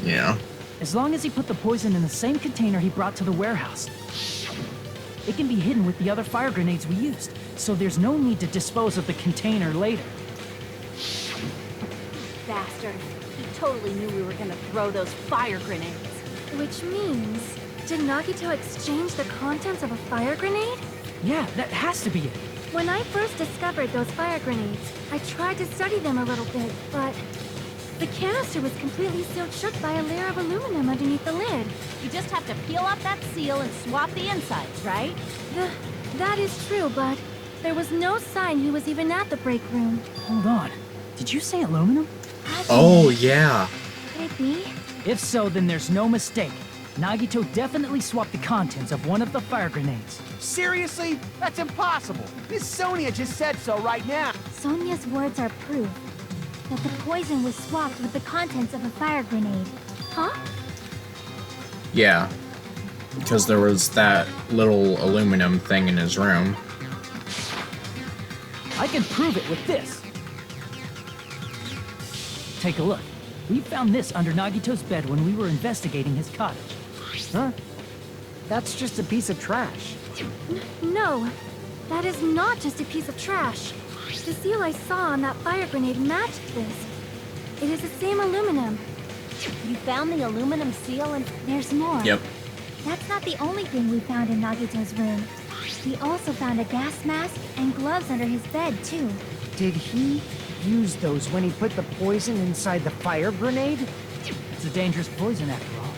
Yeah. As long as he put the poison in the same container he brought to the warehouse, it can be hidden with the other fire grenades we used, so there's no need to dispose of the container later. Bastard. He totally knew we were gonna throw those fire grenades. Which means, did Nagito exchange the contents of a fire grenade? Yeah, that has to be it. When I first discovered those fire grenades, I tried to study them a little bit, but the canister was completely sealed shut by a layer of aluminum underneath the lid. You just have to peel off that seal and swap the insides, right? That is true, but there was no sign he was even at the break room. Hold on. Did you say aluminum? Oh, yeah. Could it be? If so, then there's no mistake. Nagito definitely swapped the contents of one of the fire grenades. Seriously? That's impossible. Miss Sonia just said so right now. Sonia's words are proof that the poison was swapped with the contents of a fire grenade. Huh? Yeah. Because there was that little aluminum thing in his room. I can prove it with this. Take a look. We found this under Nagito's bed when we were investigating his cottage. Huh? That's just a piece of trash. No, that is not just a piece of trash. The seal I saw on that fire grenade matched this. It is the same aluminum. You found the aluminum seal and There's more. Yep. That's not the only thing we found in Nagito's room. We also found a gas mask and gloves under his bed, too. Did he use those when he put the poison inside the fire grenade? It's a dangerous poison after all.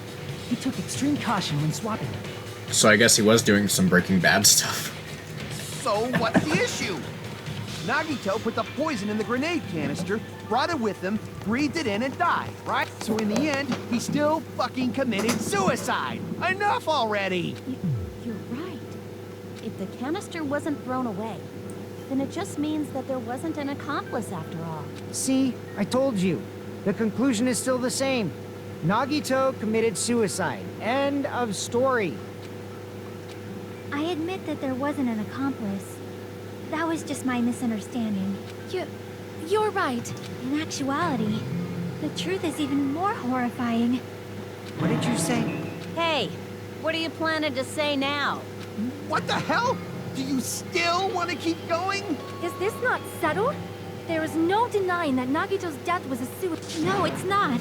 He took extreme caution when swapping it. So I guess he was doing some Breaking Bad stuff. So what's the issue? Nagito put the poison in the grenade canister, brought it with him, breathed it in, and died, right? So in the end, he still fucking committed suicide. Enough already! you're right. If the canister wasn't thrown away, then it just means that there wasn't an accomplice after all. See, I told you. The conclusion is still the same. Nagito committed suicide. End of story. I admit that there wasn't an accomplice. That was just my misunderstanding. You're right. In actuality, the truth is even more horrifying. What did you say? Hey, what are you planning to say now? What the hell? Do you still want to keep going? Is this not settled? There is no denying that Nagito's death was a suicide. No, it's not.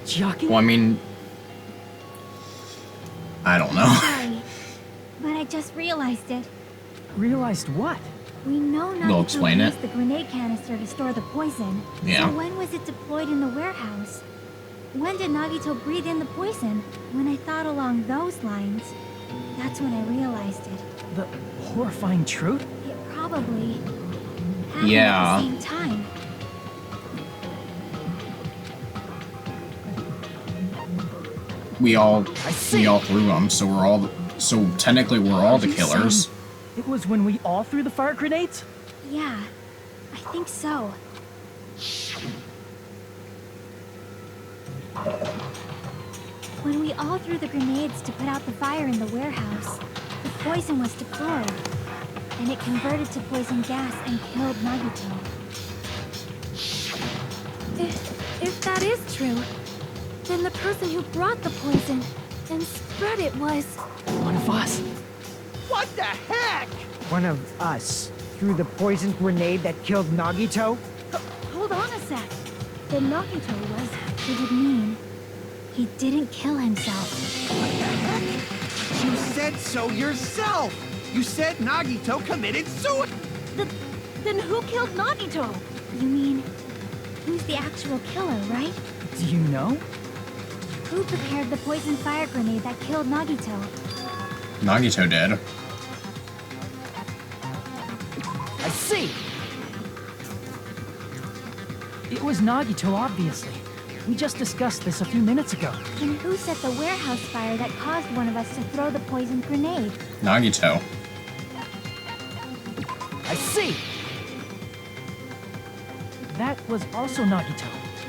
Chiaki? Well, I mean, I don't know. Sorry, but I just realized it. Realized what? We know They'll Nagito explain used it. the grenade canister to store the poison. Yeah. So when was it deployed in the warehouse? When did Nagito breathe in the poison? When I thought along those lines, that's when I realized it. The horrifying truth? It probably happened Yeah. at the same time. We all threw them, so technically we're all the Are you killers. saying It was when we all threw the fire grenades? Yeah, I think so. When we all threw the grenades to put out the fire in the warehouse, the poison was deployed, and it converted to poison gas and killed Nagito. If that is true, then the person who brought the poison and spread it was... One of us. What the heck? One of us threw the poison grenade that killed Nagito? Hold on a sec. The Nagito was... It would mean he didn't kill himself. You said so yourself! You said Nagito committed suicide! Then who killed Nagito? You mean, who's the actual killer, right? Do you know? Who prepared the poison fire grenade that killed Nagito? Nagito did. I see! It was Nagito, obviously. We just discussed this a few minutes ago. And who set the warehouse fire that caused one of us to throw the poison grenade? Nagito. I see! That was also Nagito.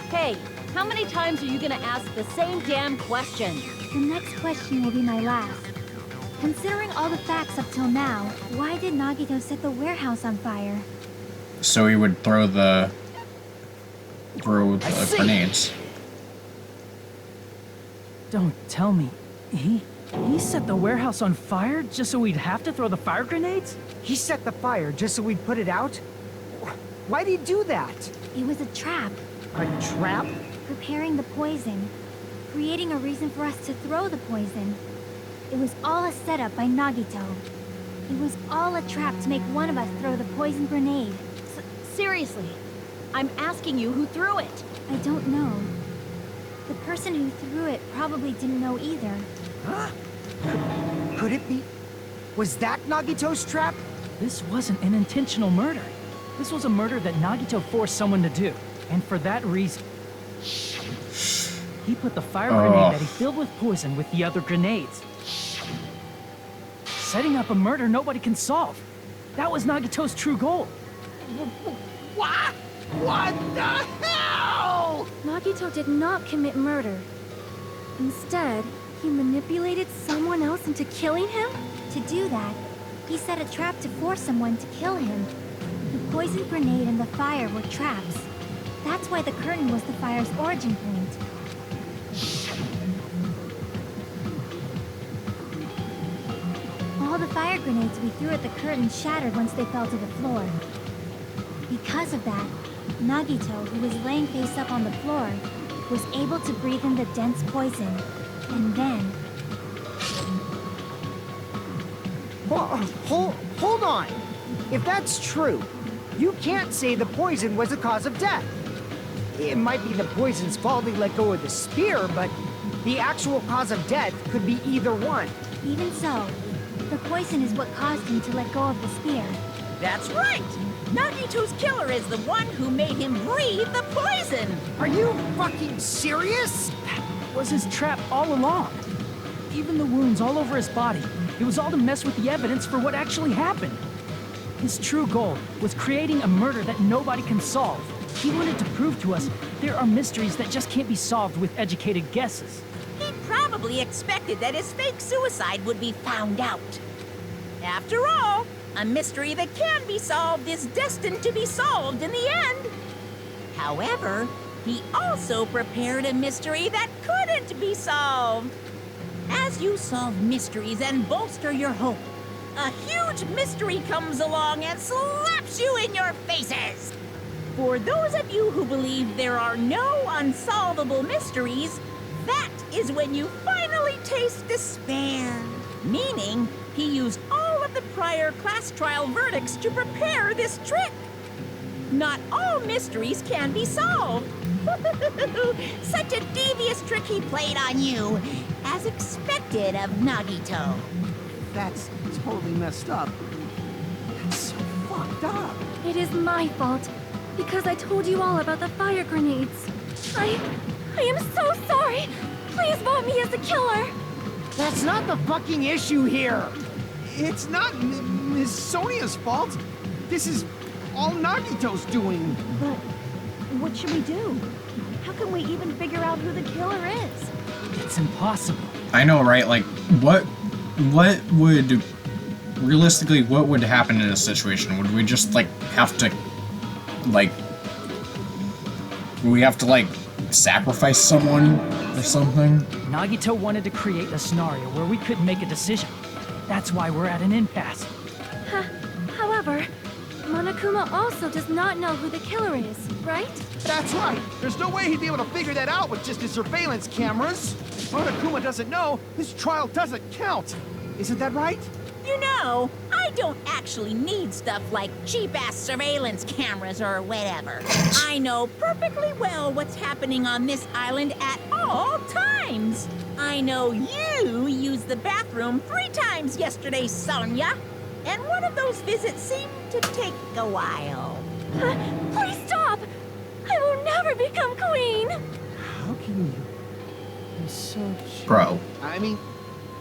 Hey, how many times are you gonna ask the same damn question? The next question will be my last. Considering all the facts up till now, why did Nagito set the warehouse on fire? So he would throw the grenades. Don't tell me. He set the warehouse on fire just so we'd have to throw the fire grenades? He set the fire just so we'd put it out? Why'd he do that? It was a trap, A trap? preparing the poison, creating a reason for us to throw the poison. It was all a setup by Nagito. It was all a trap to make one of us throw the poison grenade. Seriously, I'm asking you who threw it. I don't know. The person who threw it probably didn't know either. Huh? Could it be? Was that Nagito's trap? This wasn't an intentional murder. This was a murder that Nagito forced someone to do. And for that reason, he put the fire grenade that he filled with poison with the other grenades. Setting up a murder nobody can solve. That was Nagito's true goal. What? What the hell? Nagito did not commit murder. Instead, he manipulated someone else into killing him? To do that, he set a trap to force someone to kill him. The poison grenade and the fire were traps. That's why the curtain was the fire's origin point. All the fire grenades we threw at the curtain shattered once they fell to the floor. Because of that, Nagito, who was laying face up on the floor, was able to breathe in the dense poison. And then... Hold on! If that's true, you can't say the poison was the cause of death. It might be the poison's fault he let go of the spear, but the actual cause of death could be either one. Even so, the poison is what caused him to let go of the spear. That's right! Nagito's killer is the one who made him breathe the poison! Are you fucking serious? Was his trap all along. Even the wounds all over his body. It was all to mess with the evidence for what actually happened. His true goal was creating a murder that nobody can solve. He wanted to prove to us there are mysteries that just can't be solved with educated guesses. He probably expected that his fake suicide would be found out. After all, a mystery that can be solved is destined to be solved in the end. However, he also prepared a mystery that couldn't be solved. As you solve mysteries and bolster your hope, a huge mystery comes along and slaps you in your faces. For those of you who believe there are no unsolvable mysteries, that is when you finally taste despair. Meaning, he used all of the prior class trial verdicts to prepare this trick. Not all mysteries can be solved. Such a devious trick he played on you, as expected of Nagito. That's totally messed up. That's so fucked up. It is my fault, because I told you all about the fire grenades. I am so sorry. Please vote me as the killer. That's not the fucking issue here. It's not Miss Sonia's fault. This is all Nagito's doing. But what should we do? How can we even figure out who the killer is? It's impossible. I know, right? Like, what would... Realistically, what would happen in a situation? Would we just, like, have to... Like... Would we have to, like, sacrifice someone or something? Nagito wanted to create a scenario where we couldn't make a decision. That's why we're at an impasse. However, Monokuma also does not know who the killer is, right? That's right. There's no way he'd be able to figure that out with just his surveillance cameras. If Monokuma doesn't know, his trial doesn't count. Isn't that right? You know, I don't actually need stuff like cheap-ass surveillance cameras or whatever. I know perfectly well what's happening on this island at all times. I know you used the bathroom 3 times yesterday, Sonia. And one of those visits seemed to take a while. Please stop! I will never become queen! How can you be such... Bro. I mean,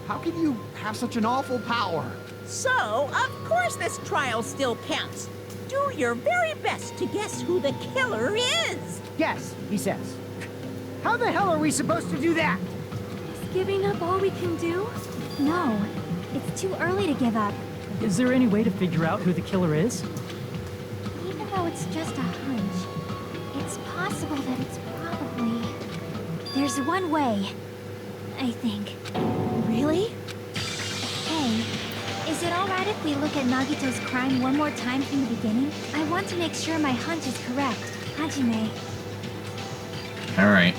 how can you have such an awful power? So, of course this trial still counts. Do your very best to guess who the killer is. Yes, he says. How the hell are we supposed to do that? Is giving up all we can do? No, it's too early to give up. Is there any way to figure out who the killer is? Even though it's just a hunch, it's possible that it's probably... There's one way, I think. Really? Hey, is it alright if we look at Nagito's crime one more time from the beginning? I want to make sure my hunch is correct. Hajime. Alright.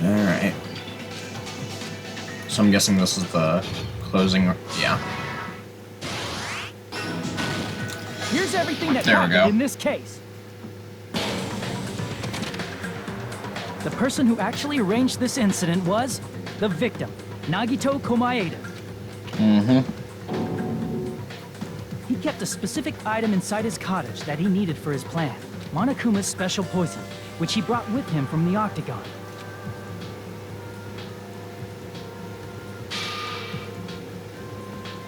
Alright. So I'm guessing this is the closing... Yeah. Here's everything that There we happened go. in this case. The person who actually arranged this incident was the victim, Nagito Komaeda. He kept a specific item inside his cottage that he needed for his plan, Monokuma's special poison, which he brought with him from the Octagon.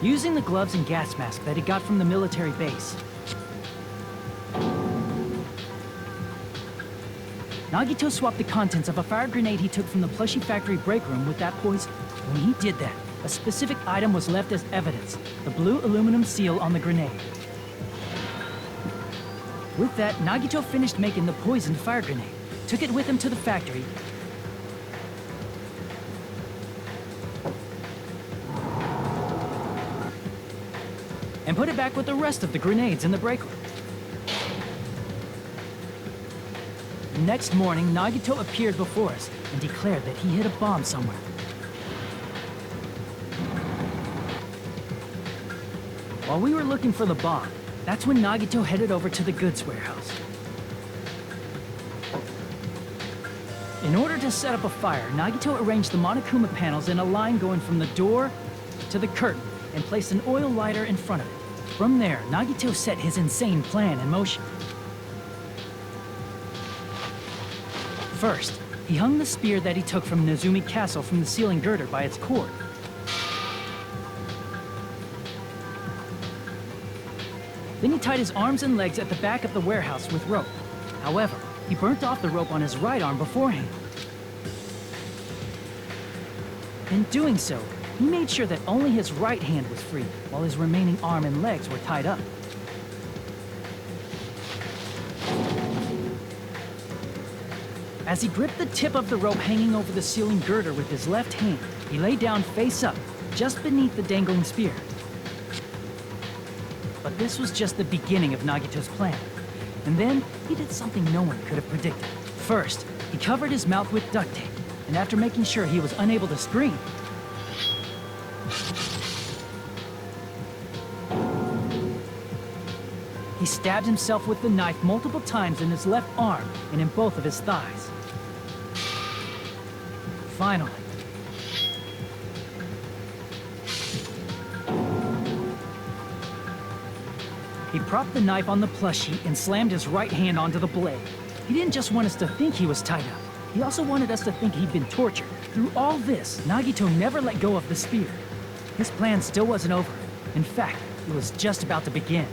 Using the gloves and gas mask that he got from the military base, Nagito swapped the contents of a fire grenade he took from the plushie factory break room with that poison. When he did that, a specific item was left as evidence, the blue aluminum seal on the grenade. With that, Nagito finished making the poisoned fire grenade, took it with him to the factory, and put it back with the rest of the grenades in the break room. The next morning, Nagito appeared before us and declared that he hid a bomb somewhere. While we were looking for the bomb, that's when Nagito headed over to the goods warehouse. In order to set up a fire, Nagito arranged the Monokuma panels in a line going from the door to the curtain and placed an oil lighter in front of it. From there, Nagito set his insane plan in motion. First, he hung the spear that he took from Nezumi Castle from the ceiling girder by its cord. Then he tied his arms and legs at the back of the warehouse with rope. However, he burnt off the rope on his right arm beforehand. In doing so, he made sure that only his right hand was free, while his remaining arm and legs were tied up. As he gripped the tip of the rope hanging over the ceiling girder with his left hand, he lay down face up, just beneath the dangling spear. But this was just the beginning of Nagito's plan. And then, he did something no one could have predicted. First, he covered his mouth with duct tape, and after making sure he was unable to scream, he stabbed himself with the knife multiple times in his left arm and in both of his thighs. Finally, he propped the knife on the plushie and slammed his right hand onto the blade. He didn't just want us to think he was tied up. He also wanted us to think he'd been tortured. Through all this, Nagito never let go of the spear. His plan still wasn't over. In fact, it was just about to begin.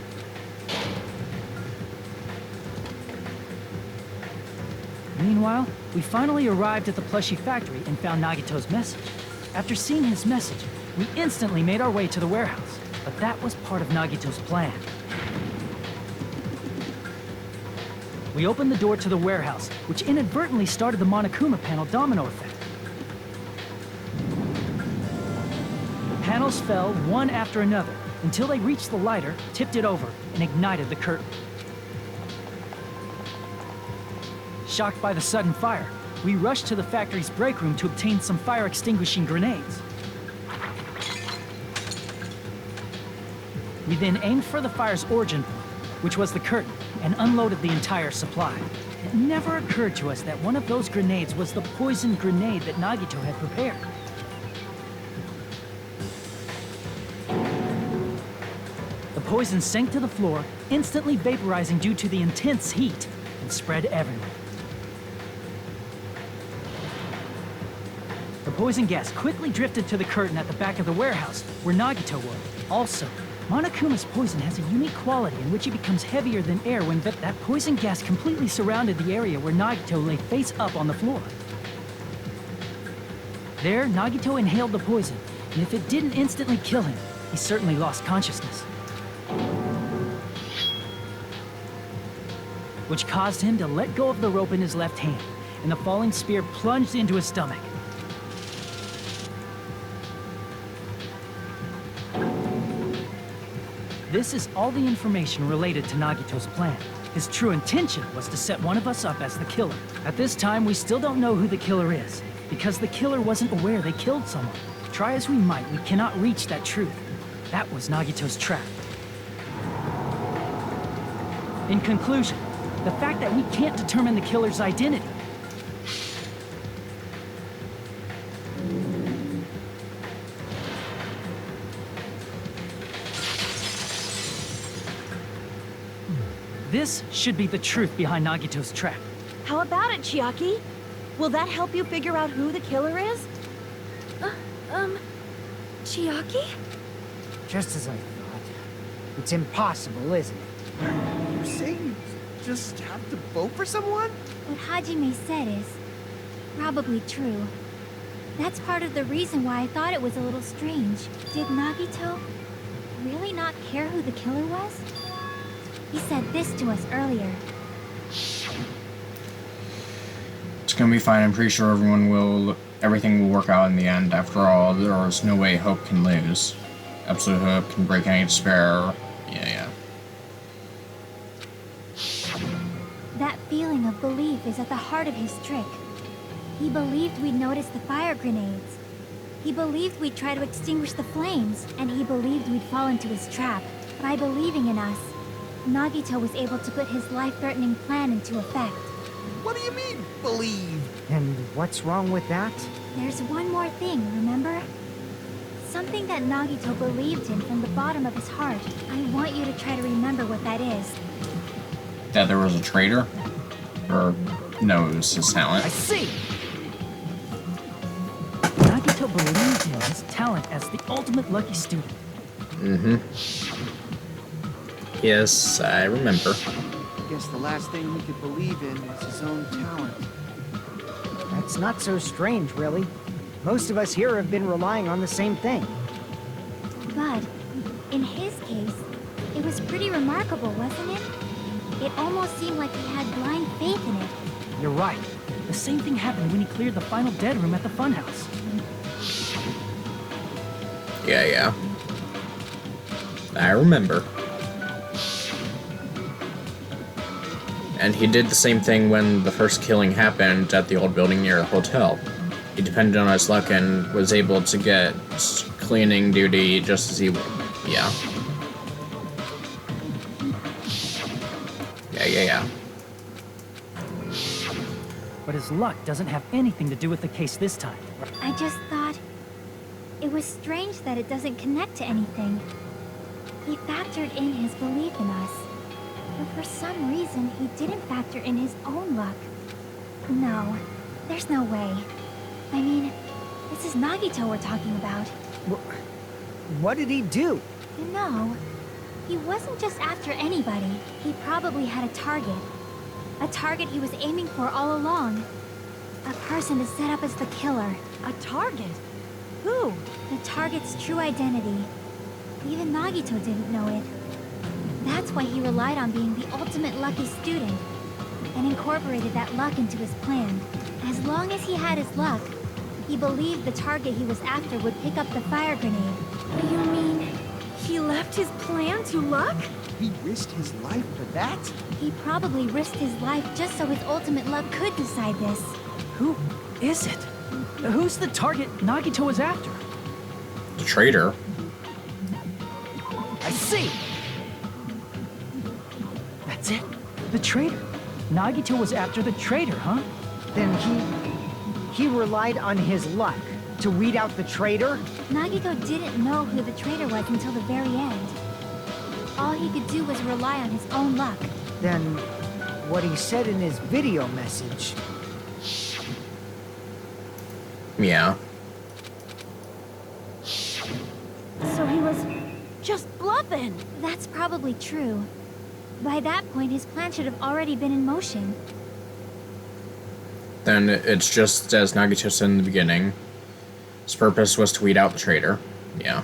Meanwhile, we finally arrived at the plushie factory and found Nagito's message. After seeing his message, we instantly made our way to the warehouse. But that was part of Nagito's plan. We opened the door to the warehouse, which inadvertently started the Monokuma panel domino effect. Panels fell one after another until they reached the lighter, tipped it over, and ignited the curtain. Shocked by the sudden fire, we rushed to the factory's break room to obtain some fire-extinguishing grenades. We then aimed for the fire's origin point, which was the curtain, and unloaded the entire supply. It never occurred to us that one of those grenades was the poisoned grenade that Nagito had prepared. The poison sank to the floor, instantly vaporizing due to the intense heat, and spread everywhere. The poison gas quickly drifted to the curtain at the back of the warehouse, where Nagito was. Also, Monokuma's poison has a unique quality in which it becomes heavier than air when that poison gas completely surrounded the area where Nagito lay face up on the floor. There, Nagito inhaled the poison, and if it didn't instantly kill him, he certainly lost consciousness. Which caused him to let go of the rope in his left hand, and the falling spear plunged into his stomach. This is all the information related to Nagito's plan. His true intention was to set one of us up as the killer. At this time, we still don't know who the killer is, because the killer wasn't aware they killed someone. Try as we might, we cannot reach that truth. That was Nagito's trap. In conclusion, the fact that we can't determine the killer's identity This should be the truth behind Nagito's trap. How about it, Chiaki? Will that help you figure out who the killer is? Chiaki? Just as I thought. It's impossible, isn't it? You're saying you just have to vote for someone? What Hajime said is probably true. That's part of the reason why I thought it was a little strange. Did Nagito really not care who the killer was? He said this to us earlier. It's gonna be fine. I'm pretty sure everything will work out in the end. After all, there's no way hope can lose. Absolute hope can break any despair. Yeah. That feeling of belief is at the heart of his trick. He believed we'd notice the fire grenades. He believed we'd try to extinguish the flames, and he believed we'd fall into his trap. By believing in us, Nagito was able to put his life-threatening plan into effect. What do you mean, believe? And what's wrong with that? There's one more thing, remember? Something that Nagito believed in from the bottom of his heart. I want you to try to remember what that is. That there was a traitor? Or, no, it was his talent. I see! Nagito believed in his talent as the ultimate lucky student. Mm-hmm. Yes, I remember. I guess the last thing he could believe in was his own talent. That's not so strange, really. Most of us here have been relying on the same thing. But, in his case, it was pretty remarkable, wasn't it? It almost seemed like he had blind faith in it. You're right. The same thing happened when he cleared the final dead room at the funhouse. Yeah. I remember. And he did the same thing when the first killing happened at the old building near the hotel. He depended on his luck and was able to get cleaning duty just as he would. Yeah. But his luck doesn't have anything to do with the case this time. I just thought... It was strange that it doesn't connect to anything. He factored in his belief in us. But for some reason, he didn't factor in his own luck. No, there's no way. I mean, this is Nagito we're talking about. What did he do? You know, he wasn't just after anybody. He probably had a target. A target he was aiming for all along. A person to set up as the killer. A target? Who? The target's true identity. Even Nagito didn't know it. That's why he relied on being the ultimate lucky student, and incorporated that luck into his plan. As long as he had his luck, he believed the target he was after would pick up the fire grenade. You mean he left his plan to luck? He risked his life for that? He probably risked his life just so his ultimate luck could decide this. Who is it? Who's the target Nagito was after? The traitor. I see! That's it? The traitor. Nagito was after the traitor, huh? Then he relied on his luck to weed out the traitor? Nagito didn't know who the traitor was until the very end. All he could do was rely on his own luck. Then what he said in his video message... Yeah. So he was just bluffing. That's probably true. By that point, his plan should have already been in motion. Then it's just as Nagito said in the beginning. His purpose was to weed out the traitor. Yeah.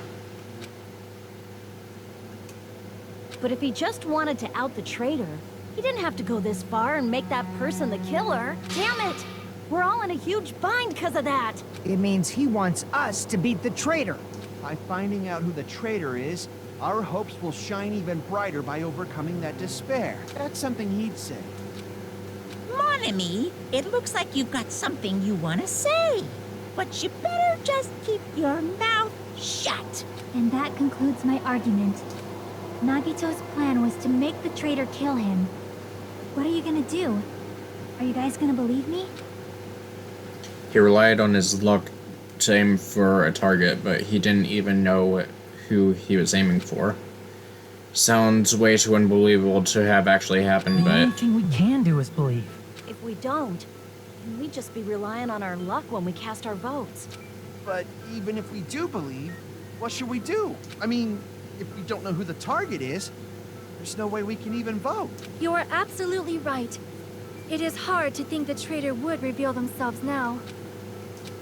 But if he just wanted to out the traitor, he didn't have to go this far and make that person the killer. Damn it! We're all in a huge bind because of that. It means he wants us to beat the traitor. By finding out who the traitor is, our hopes will shine even brighter by overcoming that despair. That's something he'd say. Mon ami, it looks like you've got something you want to say. But you better just keep your mouth shut. And that concludes my argument. Nagito's plan was to make the traitor kill him. What are you gonna do? Are you guys gonna believe me? He relied on his luck to aim for a target, but he didn't even know who he was aiming for. Sounds way too unbelievable to have actually happened, The only but... thing we can do is believe. If we don't, then we'd just be relying on our luck when we cast our votes. But even if we do believe, what should we do? I mean, if we don't know who the target is, there's no way we can even vote. You are absolutely right. It is hard to think the traitor would reveal themselves now.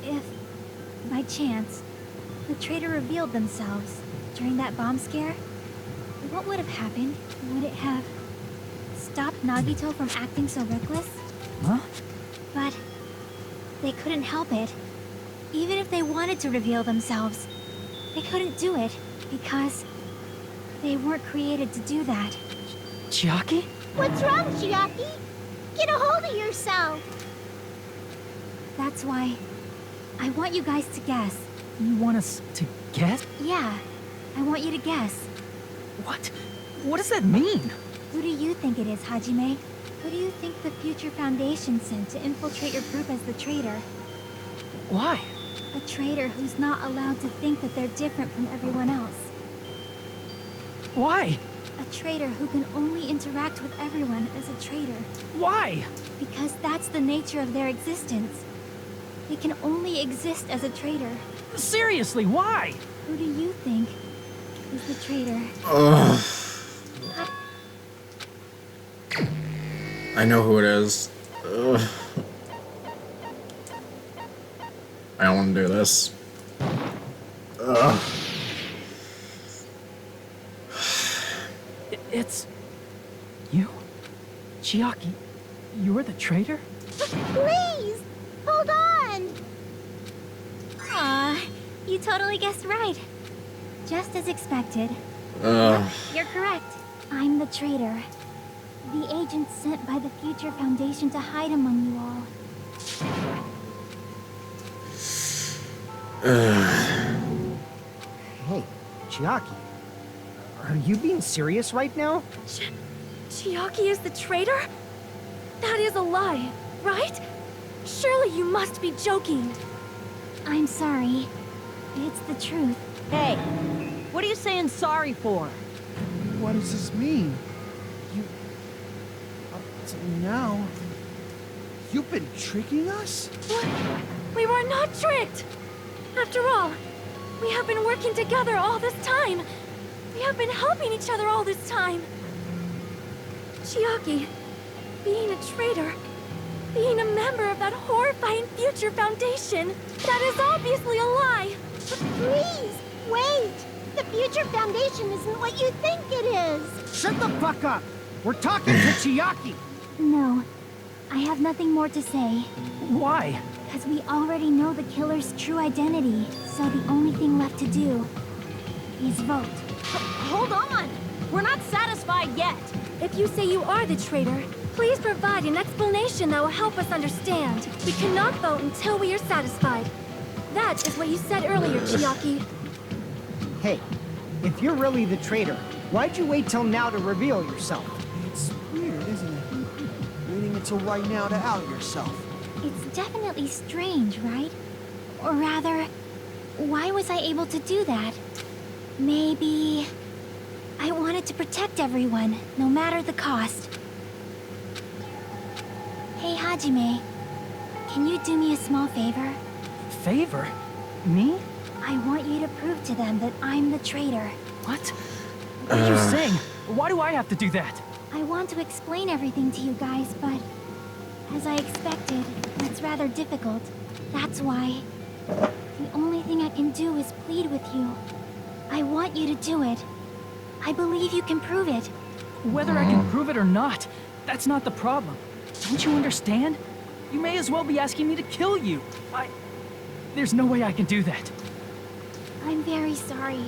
If, by chance, the traitor revealed themselves during that bomb scare, what would have happened? Would it have stop Nagito from acting so reckless. Huh? But they couldn't help it. Even if they wanted to reveal themselves, they couldn't do it because they weren't created to do that. Chiaki? What's wrong, Chiaki? Get a hold of yourself. That's why I want you guys to guess. You want us to guess? Yeah, I want you to guess. What? What does that mean? Who do you think it is, Hajime? Who do you think the Future Foundation sent to infiltrate your group as the traitor? Why? A traitor who's not allowed to think that they're different from everyone else. Why? A traitor who can only interact with everyone as a traitor. Why? Because that's the nature of their existence. They can only exist as a traitor. Seriously, why? Who do you think is the traitor? I know who it is. Ugh. I don't want to do this. Ugh. It's... you? Chiaki, you're the traitor? Please, hold on. Aw, you totally guessed right. Just as expected. You're correct. I'm the traitor. The agent sent by the Future Foundation to hide among you all. Hey, Chiaki. Are you being serious right now? Chiaki is the traitor? That is a lie, right? Surely you must be joking. I'm sorry. It's the truth. Hey, what are you saying sorry for? What does this mean? You... Up to now... You've been tricking us? What? We were not tricked! After all, we have been working together all this time. We have been helping each other all this time. Chiaki, being a traitor, being a member of that horrifying Future Foundation, that is obviously a lie. Please, wait. The Future Foundation isn't what you think it is. Shut the fuck up! We're talking to Chiaki! No, I have nothing more to say. Why? Because we already know the killer's true identity, so the only thing left to do is vote. Hold on! We're not satisfied yet. If you say you are the traitor, please provide an explanation that will help us understand. We cannot vote until we are satisfied. That is what you said earlier, Chiaki. Hey, if you're really the traitor, why'd you wait till now to reveal yourself? It's weird, isn't it? Waiting until right now to out yourself. It's definitely strange, right? Or rather, why was I able to do that? Maybe... I wanted to protect everyone, no matter the cost. Hey, Hajime. Can you do me a small favor? Favor? Me? I want you to prove to them that I'm the traitor. What? What are you saying? Why do I have to do that? I want to explain everything to you guys, but... as I expected, it's rather difficult. That's why... the only thing I can do is plead with you. I want you to do it. I believe you can prove it. Whether I can prove it or not, that's not the problem. Don't you understand? You may as well be asking me to kill you. There's no way I can do that. I'm very sorry,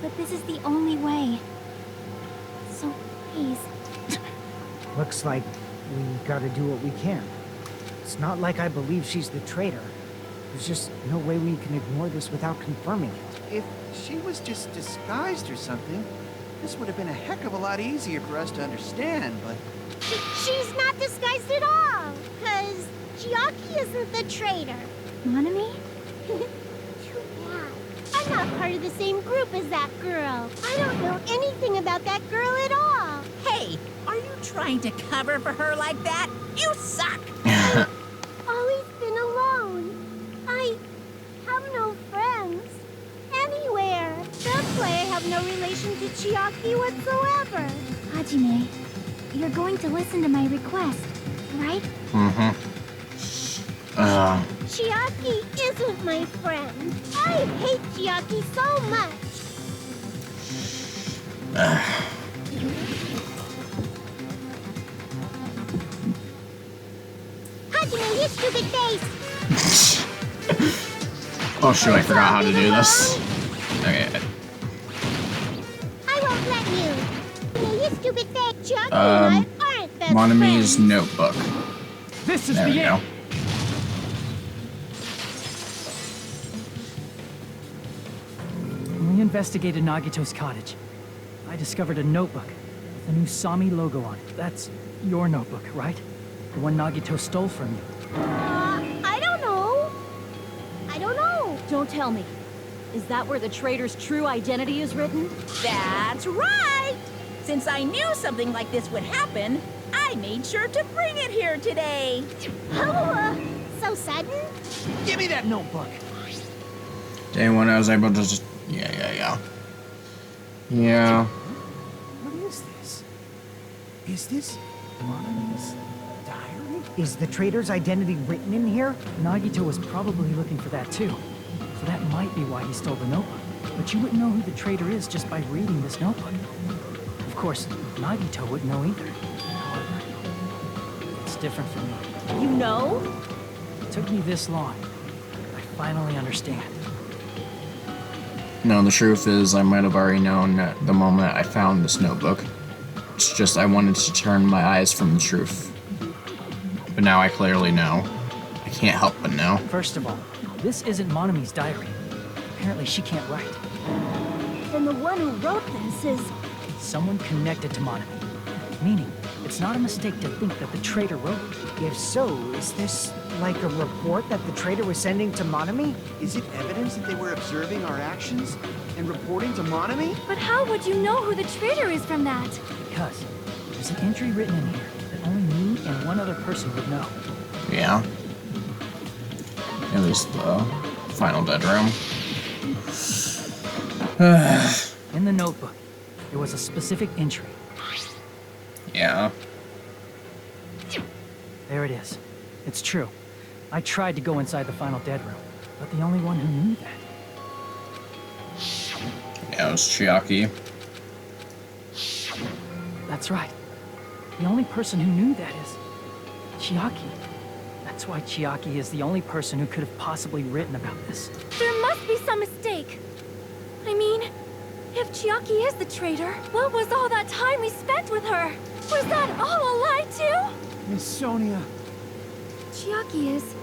but this is the only way. So, please. Looks like we gotta do what we can. It's not like I believe she's the traitor. There's just no way we can ignore this without confirming it. If she was just disguised or something, this would have been a heck of a lot easier for us to understand, but... She's not disguised at all, because Chiaki isn't the traitor. Monami? Too bad. I'm not part of the same group as that girl. I don't know anything about that girl at all. Hey, are you trying to cover for her like that? You suck! Always been alone. I have no friends. Anywhere. That's why I have no relation to Chiaki whatsoever. Hajime, you're going to listen to my request, right? Chiaki isn't my friend. I hate Chiaki so much. stupid face! Oh shoot, I forgot how to do this. Okay. I won't let you. You stupid face. Chuck and I aren't best Monami's friends. notebook. This is There we the go. end. When we investigated Nagito's cottage, I discovered a notebook with the new Sami logo on it. That's your notebook, right? The one Nagito stole from you. I don't know. I don't know. Don't tell me. Is that where the traitor's true identity is written? That's right! Since I knew something like this would happen, I made sure to bring it here today. Oh, so sudden? Give me that notebook. Day one, I was able to just. Yeah. What is this? Is this Monami's diary? Is the traitor's identity written in here? Nagito was probably looking for that too. So that might be why he stole the notebook. But you wouldn't know who the traitor is just by reading this notebook. Of course, Nagito wouldn't know either. However, it's different from me. You know? It took me this long. I finally understand. No, the truth is, I might have already known at the moment I found this notebook. It's just I wanted to turn my eyes from the truth. But now I clearly know. I can't help but know. First of all, this isn't Monami's diary. Apparently she can't write. Then the one who wrote this is... Someone connected to Monami. Meaning, it's not a mistake to think that the traitor wrote it. If so, is this like a report that the traitor was sending to Monami? Is it evidence that they were observing our actions and reporting to Monami? But how would you know who the traitor is from that? Because there's an entry written in here that only me and one other person would know. Yeah. It was the final dead room. In the notebook, there was a specific entry. Yeah. There it is. It's true. I tried to go inside the final dead room, but the only one who knew that. Yeah, it was Chiaki. That's right. The only person who knew that is Chiaki. That's why Chiaki is the only person who could have possibly written about this. There must be some mistake. I mean, if Chiaki is the traitor, what was all that time we spent with her? Was that all a lie too? Miss Sonia. Chiaki is...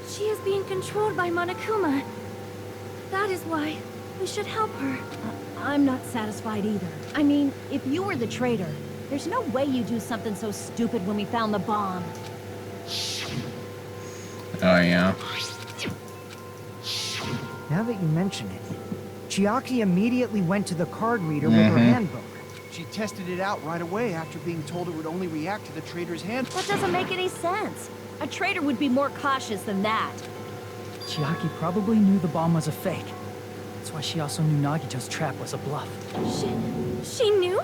She is being controlled by Monokuma. That is why we should help her. I'm not satisfied either. I mean, if you were the traitor, there's no way you do something so stupid when we found the bomb. Oh, yeah. Now that you mention it, Chiaki immediately went to the card reader with her handbook. She tested it out right away after being told it would only react to the traitor's hand. That doesn't make any sense. A traitor would be more cautious than that. Chiaki probably knew the bomb was a fake. That's why she also knew Nagito's trap was a bluff. She knew?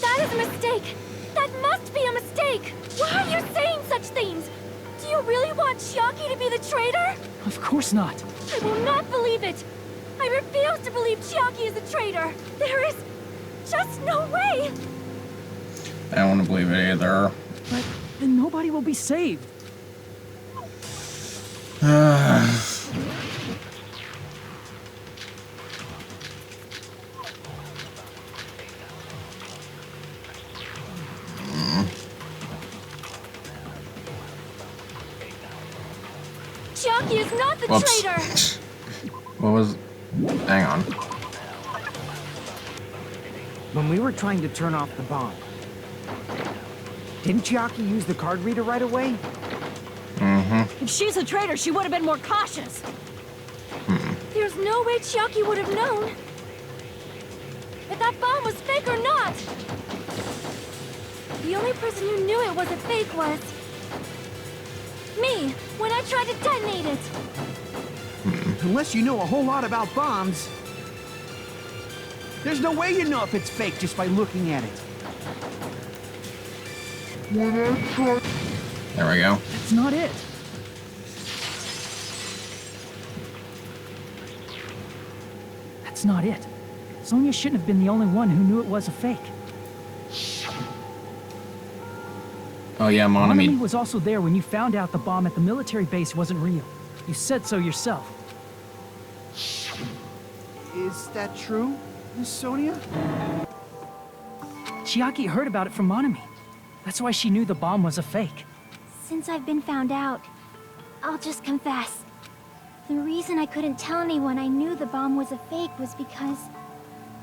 That is a mistake. That must be a mistake. Why are you saying such things? Do you really want Chiaki to be the traitor? Of course not. I will not believe it. I refuse to believe Chiaki is a traitor. There is just no way. I don't want to believe it either. But then nobody will be saved. Chiaki is not the Whoops. traitor. What was... Hang on. When we were trying to turn off the bomb, didn't Chiaki use the card reader right away? If she's a traitor, she would have been more cautious. There's no way Chiaki would have known if that bomb was fake or not. The only person who knew it was a fake was me, when I tried to detonate it. Unless you know a whole lot about bombs, there's no way you know if it's fake just by looking at it. There we go. That's not it. That's not it. Sonia shouldn't have been the only one who knew it was a fake. Oh yeah, Monami. Was also there when you found out the bomb at the military base wasn't real. You said so yourself. Is that true, Miss Sonia? Chiaki heard about it from Monami. That's why she knew the bomb was a fake. Since I've been found out, I'll just confess. The reason I couldn't tell anyone I knew the bomb was a fake was because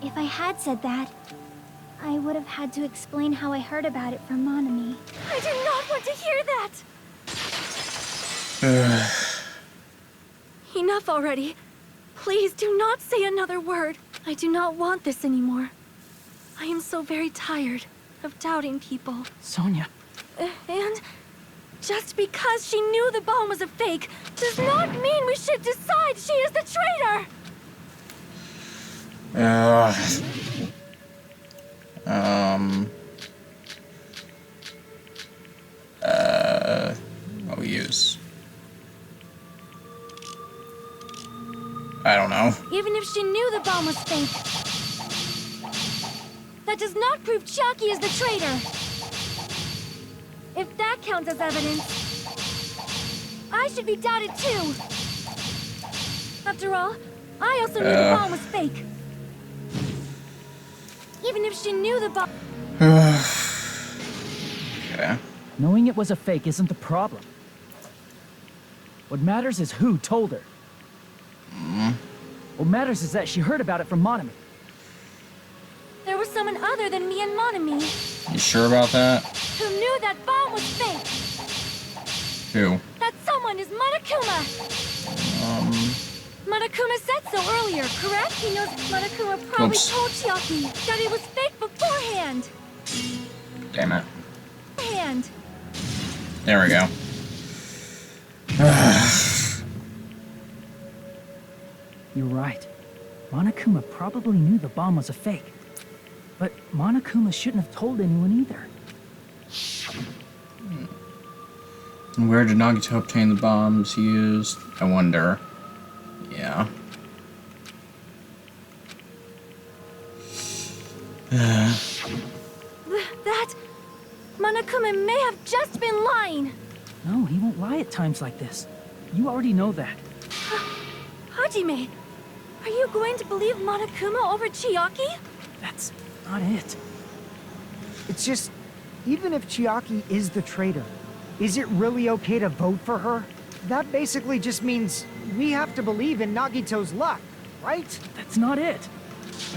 if I had said that, I would have had to explain how I heard about it from Monami. I do not want to hear that! Enough already. Please do not say another word. I do not want this anymore. I am so very tired of doubting people. Sonia. And just because she knew the bomb was a fake does not mean we should decide she is the traitor! What we use? I don't know. Even if she knew the bomb was fake, that does not prove Chiaki is the traitor. If that counts as evidence, I should be doubted too. After all, I also knew the bomb was fake. Even if she knew the bomb... Okay. Knowing it was a fake isn't the problem. What matters is who told her. What matters is that she heard about it from Monami. There was someone other than me and Monami You sure about that? who knew that bomb was fake. Who? That someone is Monokuma. Monokuma said so earlier, correct? He knows Monokuma probably Oops. told Chiaki that it was fake beforehand. Damn it. Hand. There we go. You're right. Monokuma probably knew the bomb was a fake. But Monokuma shouldn't have told anyone either. And where did Nagito obtain the bombs he used? I wonder. Yeah. That... Monokuma may have just been lying. No, he won't lie at times like this. You already know that. Hajime, are you going to believe Monokuma over Chiaki? That's not it. It's just, even if Chiaki is the traitor, is it really okay to vote for her? That basically just means we have to believe in Nagito's luck, right? That's not it.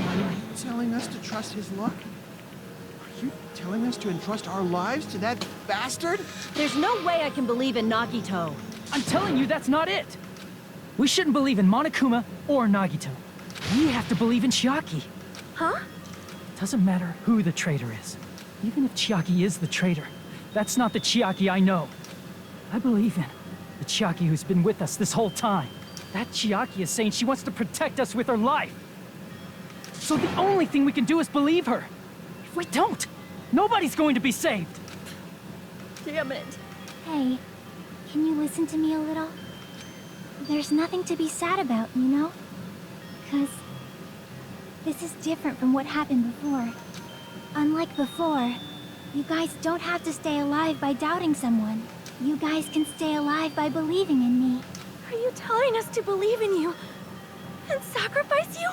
Are you telling us to trust his luck? Are you telling us to entrust our lives to that bastard? There's no way I can believe in Nagito. I'm telling you, that's not it. We shouldn't believe in Monokuma or Nagito. We have to believe in Chiaki. Huh? Doesn't matter who the traitor is. Even if Chiaki is the traitor, that's not the Chiaki I know. I believe in the Chiaki who's been with us this whole time. That Chiaki is saying she wants to protect us with her life. So the only thing we can do is believe her. If we don't, nobody's going to be saved. Damn it. Hey, can you listen to me a little? There's nothing to be sad about, you know? 'Cause this is different from what happened before. Unlike before, you guys don't have to stay alive by doubting someone. You guys can stay alive by believing in me. Are you telling us to believe in you and sacrifice you?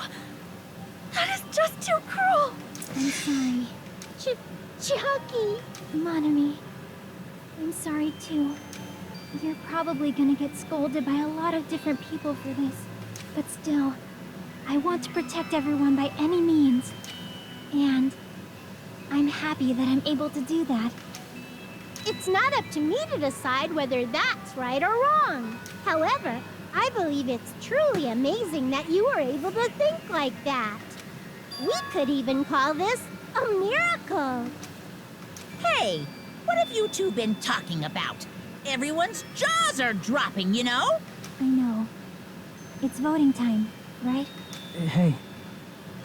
That is just too cruel. I'm sorry. Chiaki! Monami, I'm sorry too. You're probably gonna get scolded by a lot of different people for this. But still, I want to protect everyone by any means. And I'm happy that I'm able to do that. It's not up to me to decide whether that's right or wrong. However, I believe it's truly amazing that you were able to think like that. We could even call this a miracle. Hey, what have you two been talking about? Everyone's jaws are dropping, you know? I know. It's voting time, right? Hey,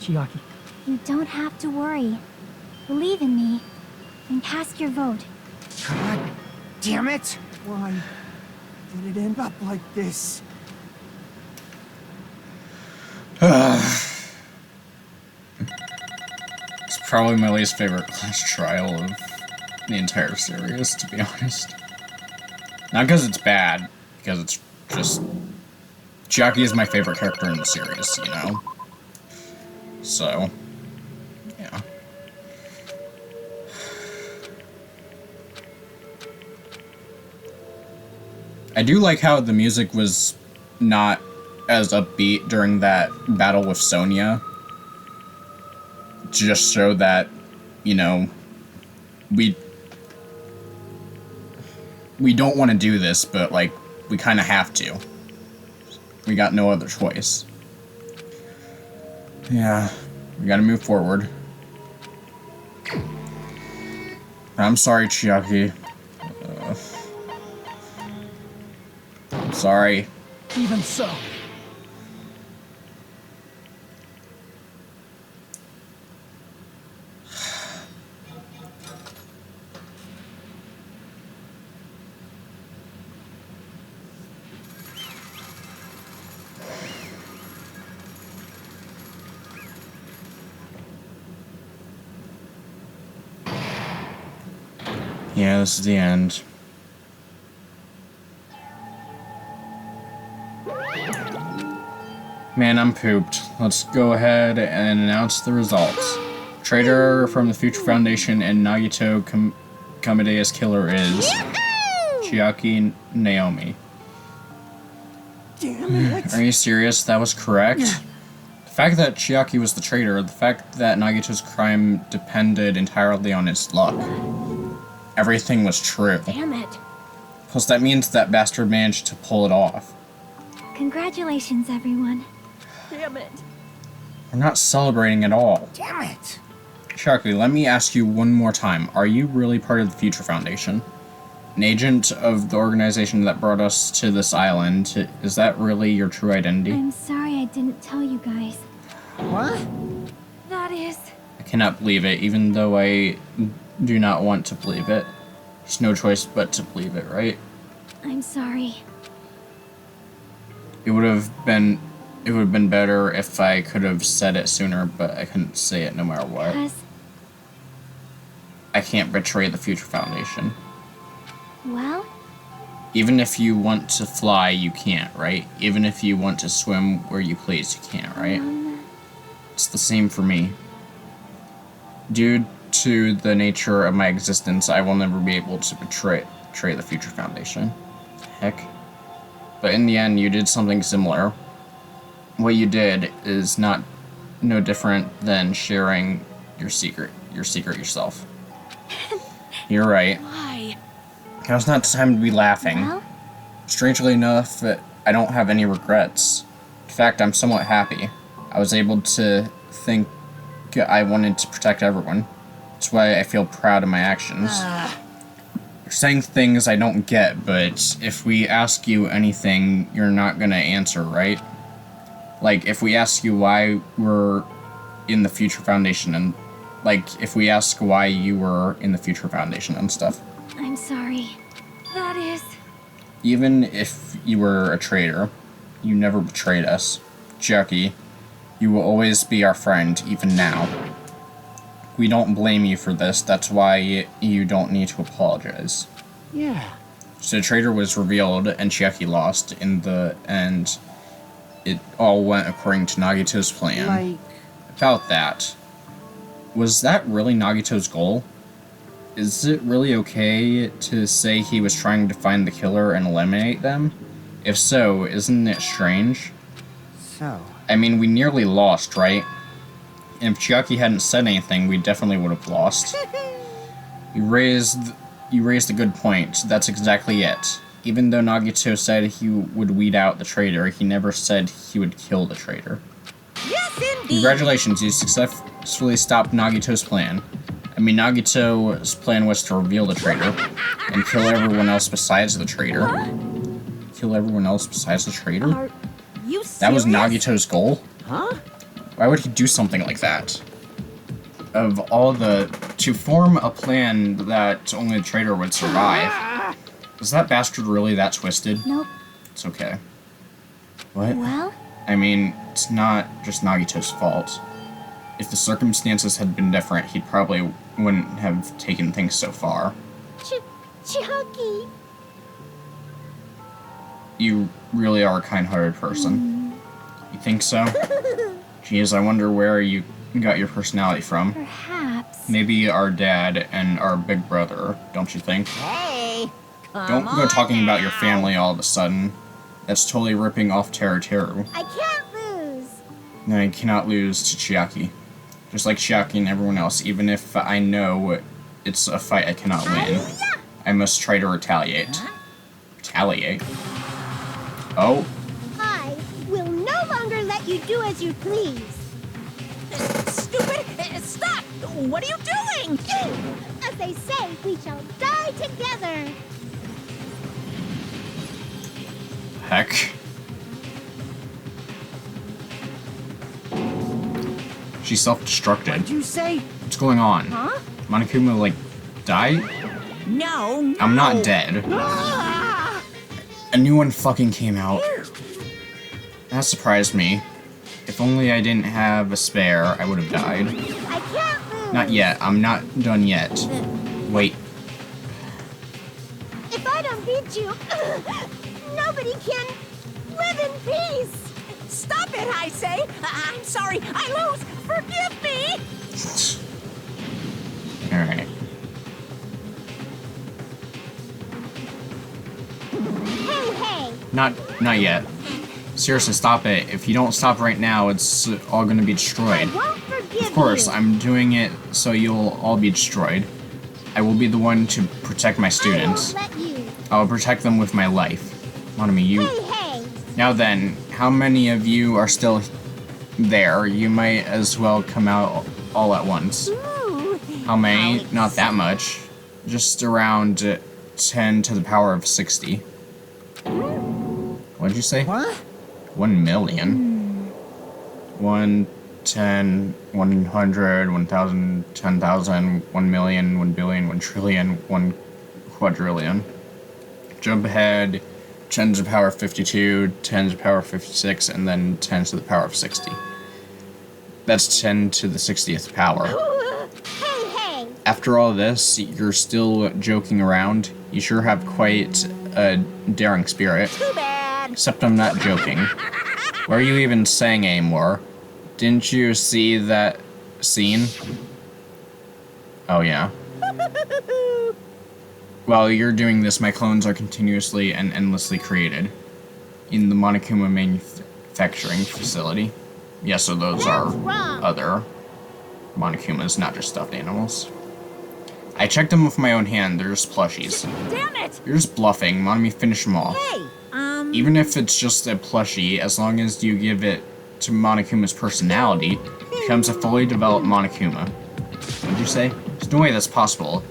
Chiaki. You don't have to worry. Believe in me, and cast your vote. God damn it! Why did it end up like this? It's probably my least favorite class trial of the entire series, to be honest. Not because it's bad, because it's just... Chiaki is my favorite character in the series, you know? So, yeah. I do like how the music was not as upbeat during that battle with Sonya. To just show that, you know, we don't want to do this, but, like, we kind of have to. We got no other choice. Yeah, we gotta move forward. I'm sorry, Chiaki. I'm sorry. Even so. Yeah, this is the end. Man, I'm pooped. Let's go ahead and announce the results. Traitor from the Future Foundation and Nagito Kamide's killer is Chiaki Naomi. Damn it! Are you serious? That was correct? The fact that Chiaki was the traitor, the fact that Nagito's crime depended entirely on his luck. Everything was true. Damn it. Plus, that means that bastard managed to pull it off. Congratulations, everyone. Damn it. We're not celebrating at all. Damn it! Chiaki, let me ask you one more time. Are you really part of the Future Foundation? An agent of the organization that brought us to this island? Is that really your true identity? I'm sorry I didn't tell you guys. What? That is... I cannot believe it, even though I do not want to believe it. There's no choice but to believe it, right? I'm sorry. It would have been better if I could have said it sooner, but I couldn't say it no matter what. I can't betray the Future Foundation. Well? Even if you want to fly, you can't, right? Even if you want to swim where you please, you can't, right? It's the same for me. Due to the nature of my existence, I will never be able to betray the Future Foundation. Heck. But in the end, you did something similar. What you did is no different than sharing your secret yourself. You're right. Why? Now's not the time to be laughing. Well? Strangely enough, I don't have any regrets. In fact, I'm somewhat happy. I was able to think I wanted to protect everyone. That's why I feel proud of my actions. You're saying things I don't get, but if we ask you anything, you're not gonna answer, right? Like, if we ask you why we're in the Future Foundation, and, like, if we ask why you were in the Future Foundation and stuff. I'm sorry. That is... Even if you were a traitor, you never betrayed us. Chiaki, you will always be our friend, even now. We don't blame you for this, that's why you don't need to apologize. Yeah. So the traitor was revealed, and Chiaki lost. In the end, it all went according to Nagito's plan. Like... About that, was that really Nagito's goal? Is it really okay to say he was trying to find the killer and eliminate them? If so, isn't it strange? So... I mean, we nearly lost, right? And if Chiaki hadn't said anything, we definitely would have lost. You raised a good point. That's exactly it. Even though Nagito said he would weed out the traitor, he never said he would kill the traitor. Yes, indeed. Congratulations, you successfully stopped Nagito's plan. I mean, Nagito's plan was to reveal the traitor and kill everyone else besides the traitor. Kill everyone else besides the traitor? Are you serious? That was Nagito's goal? Huh? Why would he do something like that? To form a plan that only the traitor would survive. Is that bastard really that twisted? Nope. It's okay. What? Well? I mean, it's not just Nagito's fault. if the circumstances had been different, he probably wouldn't have taken things so far. Chucky. You really are a kind-hearted person. You think so? Jeez, I wonder where you got your personality from. Perhaps. Maybe our dad and our big brother, don't you think? Hey, Don't go talking about your family all of a sudden. That's totally ripping off Teru. I can't lose. No, I cannot lose to Chiaki. Just like Chiaki and everyone else, even if I know it's a fight I cannot win, I must try to retaliate. Retaliate? Oh. I will no longer let you do as you please. Stupid! Stop! What are you doing? As they say, we shall die together. Heck. She's self-destructed. What'd you say? What's going on? Huh? Monokuma, like, die? No. I'm not dead. Ah! A new one fucking came out. That surprised me. If only I didn't have a spare, I would have died. I can't lose. Not yet. I'm not done yet. Wait. If I don't beat you, nobody can live in peace. Stop it, I say! I'm sorry, I lose! Forgive me! Alright. Hey! Not yet. Seriously, stop it. If you don't stop right now, it's all gonna be I destroyed. won't forgive Of course, you. I'm doing it so you'll all be destroyed. I will be the one to protect my I students. won't let you. I will protect them with my life. Monami, you... Hey! Now then, how many of you are still there? You might as well come out all at once. Ooh. How many? Not that much. Just around 10 to the power of 60. What'd you say? What? 1 million. 1, 10, 100, 1,000, 10,000, 1 million, 1 billion, 1 trillion, 1 quadrillion. Jump ahead, 10 to the power of 52, 10 to the power of 56, and then 10 to the power of 60. That's 10 to the 60th power. Hey! After all this, you're still joking around. You sure have quite a daring spirit. Too bad. Except I'm not joking. What are you even saying anymore? Didn't you see that scene? Oh yeah. While you're doing this, my clones are continuously and endlessly created in the Monokuma manufacturing facility. Yeah, so those are wrong. other Monokumas, not just stuffed animals. I checked them with my own hand, they're just plushies. Damn it! You're just bluffing, Monami, finish them off. Hey, Even if it's just a plushie, as long as you give it to Monokuma's personality, it becomes a fully developed Monokuma. What'd you say? There's no way that's possible.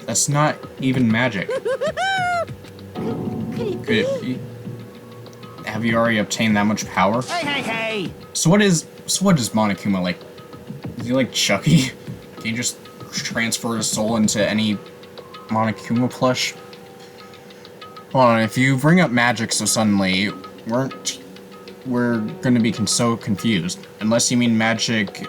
That's not even magic. Could it Could be? it be? Have you already obtained that much power? Hey! So what is Monokuma like? Is he like Chucky? Can you just transfer his soul into any Monokuma plush? Hold on, if you bring up magic so suddenly, we're gonna be so confused. Unless you mean magic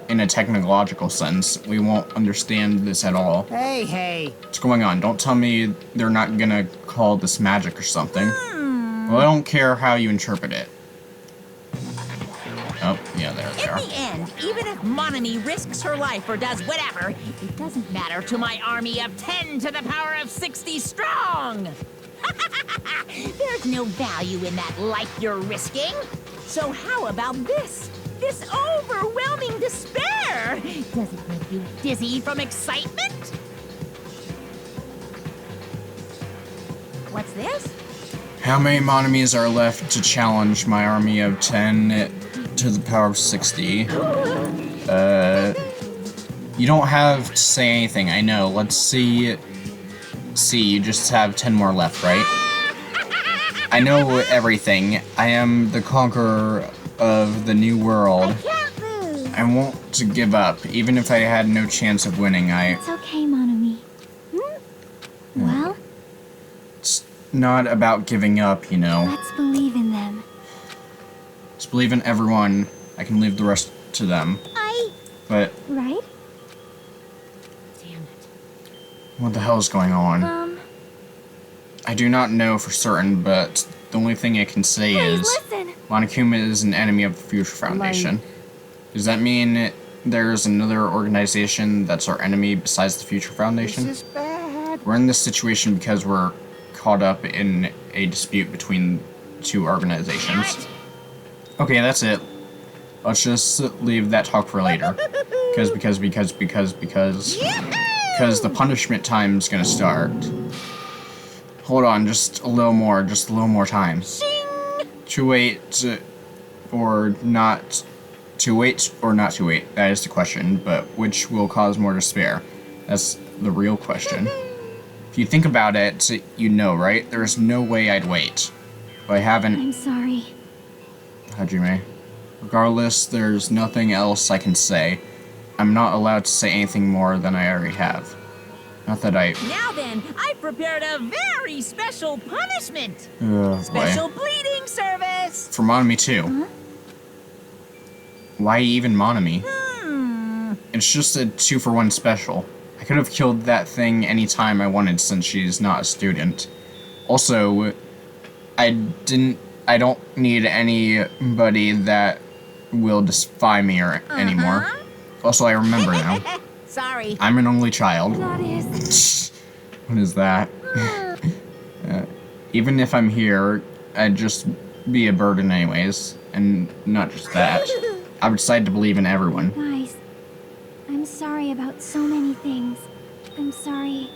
in a technological sense, we won't understand this at all. Hey! What's going on? Don't tell me they're not gonna call this magic or something. Well, I don't care how you interpret it. Oh, yeah, there they in are. the end, even if Monami risks her life or does whatever, it doesn't matter to my army of 10 to the power of 60 strong! There's no value in that life you're risking. So how about this? This overwhelming despair! Does it make you dizzy from excitement? What's this? How many Monomies are left to challenge my army of 10 to the power of 60? You don't have to say anything, I know. Let's see. You just have 10 more left, right? I know everything. I am the conqueror of the new world. Can't lose. I won't to give up, even if I had no chance of winning. It's okay, Monomi. Well, It's not about giving up, you know. let's believe in them. Just believe in everyone. I can leave the rest to them. But Right? Damn it. what the hell is going on? I do not know for certain, but the only thing I can say Please is listen. Monokuma is an enemy of the Future Foundation. Does that mean there's another organization that's our enemy besides the Future Foundation? This is bad. We're in this situation because we're caught up in a dispute between two organizations. Okay, that's it. Let's just leave that talk for later. Because the punishment time's gonna start. Hold on, just a little more time. To wait or not to wait or not to wait, that is the question, but which will cause more despair? That's the real question. If you think about it, you know, right? There's no way I'd wait. But I haven't... I'm sorry. Hajime. Regardless, there's nothing else I can say. I'm not allowed to say anything more than I already have. Not that I... Now then, I prepared a very special punishment. Boy. Special bleeding service. For Monami too. Huh? Why even Monami? It's just a 2-for-1 special. I could have killed that thing anytime I wanted since she's not a student. Also, I don't need anybody that will defy me or anymore. Also, I remember now. Sorry. I'm an only child. That is... What is that? Even if I'm here, I'd just be a burden anyways. And not just that. I've decided to believe in everyone. Guys, I'm sorry about so many things. I'm sorry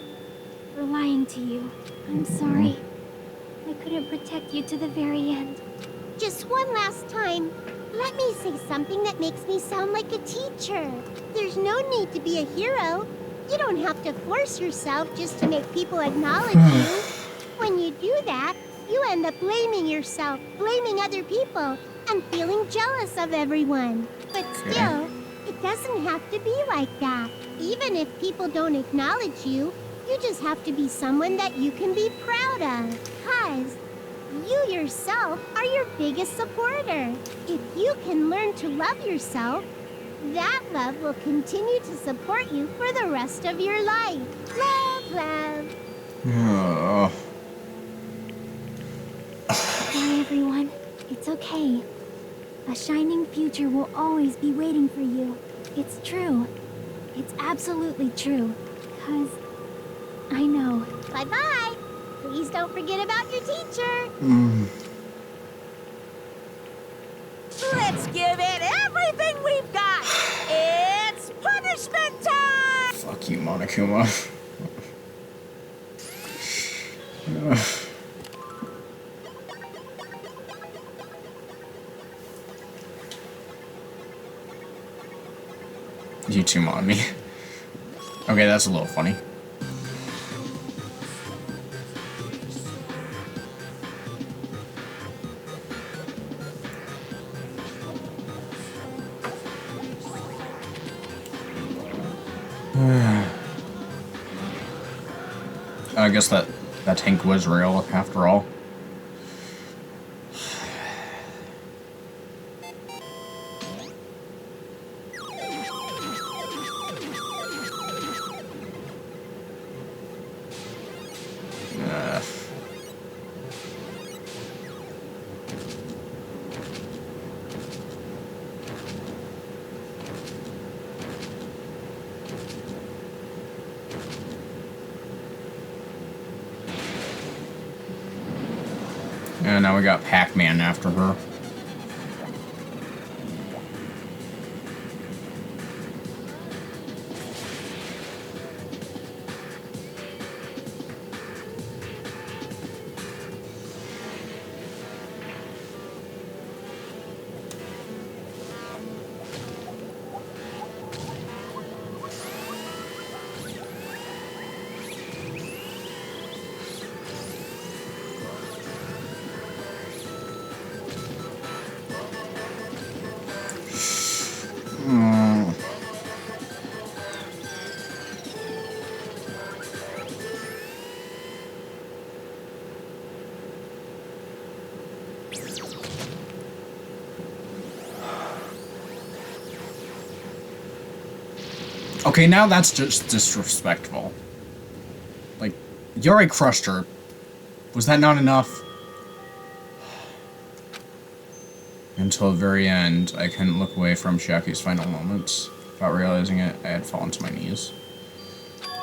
for lying to you. I'm sorry. I couldn't protect you to the very end. Just one last time, let me say something that makes me sound like a teacher. There's no need to be a hero. You don't have to force yourself just to make people acknowledge you. When you do that, you end up blaming yourself, blaming other people, and feeling jealous of everyone. But still, it doesn't have to be like that. Even if people don't acknowledge you, you just have to be someone that you can be proud of. 'Cause you yourself are your biggest supporter. If you can learn to love yourself, that love will continue to support you for the rest of your life. Love, love. Oh. Bye, everyone. It's okay. A shining future will always be waiting for you. It's true. It's absolutely true. 'Cause I know. Bye-bye. Please don't forget about your teacher. Let's give it everything we've got. It's punishment time. Fuck you, Monokuma. You too, Monami. Okay, that's a little funny. I guess that tank was real after all. And now we got Pac-Man after her. Okay, now that's just disrespectful. Like, you already crushed her. Was that not enough? Until the very end, I couldn't look away from Chiaki's final moments. Without realizing it, I had fallen to my knees.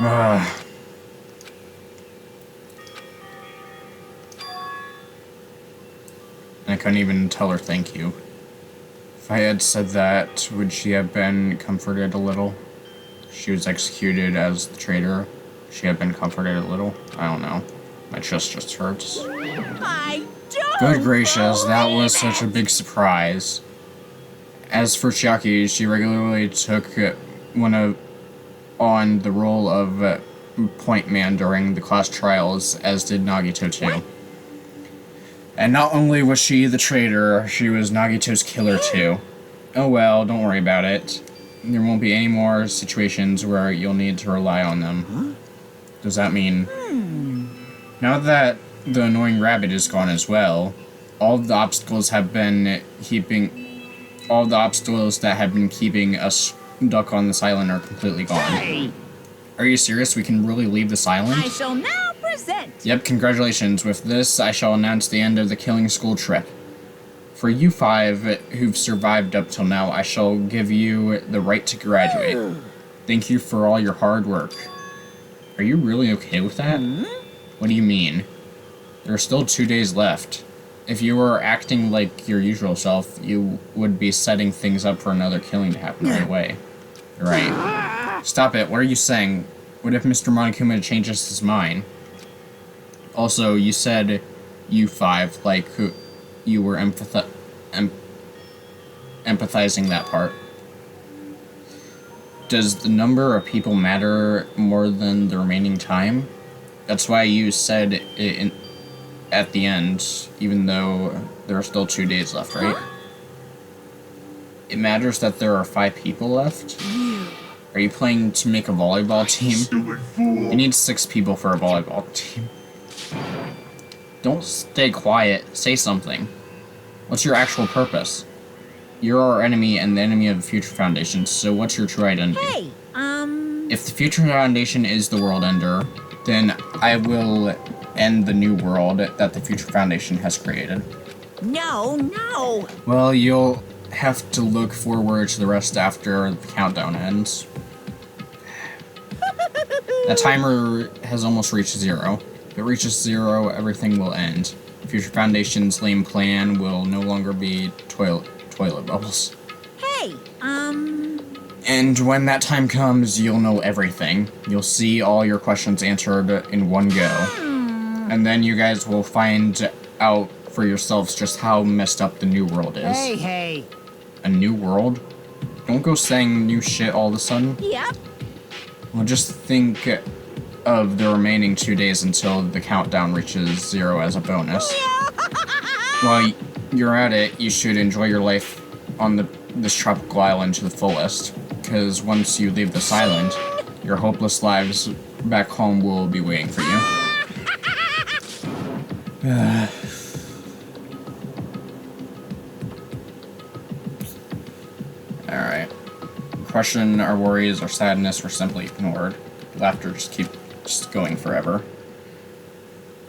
I couldn't even tell her thank you. If I had said that, would she have been comforted a little? She was executed as the traitor. She had been comforted a little? I don't know. My chest just hurts. I don't. Good gracious, that was such a big surprise. As for Chiaki, she regularly took on the role of point man during the class trials, as did Nagito too. What? And not only was she the traitor, she was Nagito's killer too. Oh well, don't worry about it. There won't be any more situations where you'll need to rely on them. Huh? Does that mean... Now that the annoying rabbit is gone as well, all the obstacles that have been keeping us stuck on this island are completely gone. Hey. Are you serious? We can really leave this island? I shall now present. Yep, congratulations. With this, I shall announce the end of the killing school trip. For you 5 who've survived up till now, I shall give you the right to graduate. Thank you for all your hard work. Are you really okay with that? What do you mean? There are still 2 days left. If you were acting like your usual self, you would be setting things up for another killing to happen right away. You're right. Stop it, what are you saying? What if Mr. Monokuma changes his mind? Also, you said you 5, like you were empathizing that part. Does the number of people matter more than the remaining time? That's why you said it at the end, even though there are still 2 days left, right? It matters that there are 5 people left? Are you playing to make a volleyball team? I need 6 people for a volleyball team. Don't stay quiet, say something. What's your actual purpose? You're our enemy and the enemy of the Future Foundation, so what's your true identity? Hey, If the Future Foundation is the world ender, then I will end the new world that the Future Foundation has created. No. Well, you'll have to look forward to the rest after the countdown ends. That timer has almost reached 0. If it reaches 0, everything will end. Future Foundation's lame plan will no longer be toilet bubbles. Hey, And when that time comes, you'll know everything. You'll see all your questions answered in one go. And then you guys will find out for yourselves just how messed up the new world is. Hey. A new world? Don't go saying new shit all of a sudden. Yep. Well, just think of the remaining 2 days until the countdown reaches 0 as a bonus. While you're at it, you should enjoy your life on this tropical island to the fullest. Because once you leave this island, your hopeless lives back home will be waiting for you. Alright. Question our worries or sadness were simply ignored. Laughter just going forever.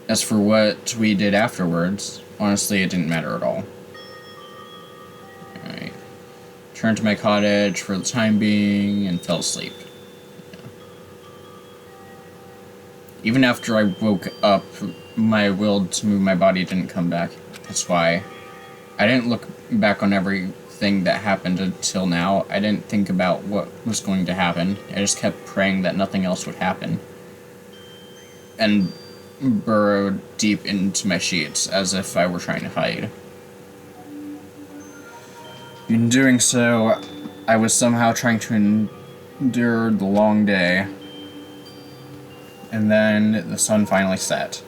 As for what we did afterwards, honestly, it didn't matter at all. Alright. Turned to my cottage for the time being and fell asleep. Yeah. Even after I woke up, my will to move my body didn't come back. That's why I didn't look back on everything that happened until now. I didn't think about what was going to happen. I just kept praying that nothing else would happen. And burrowed deep into my sheets as if I were trying to hide. In doing so, I was somehow trying to endure the long day. And then the sun finally set.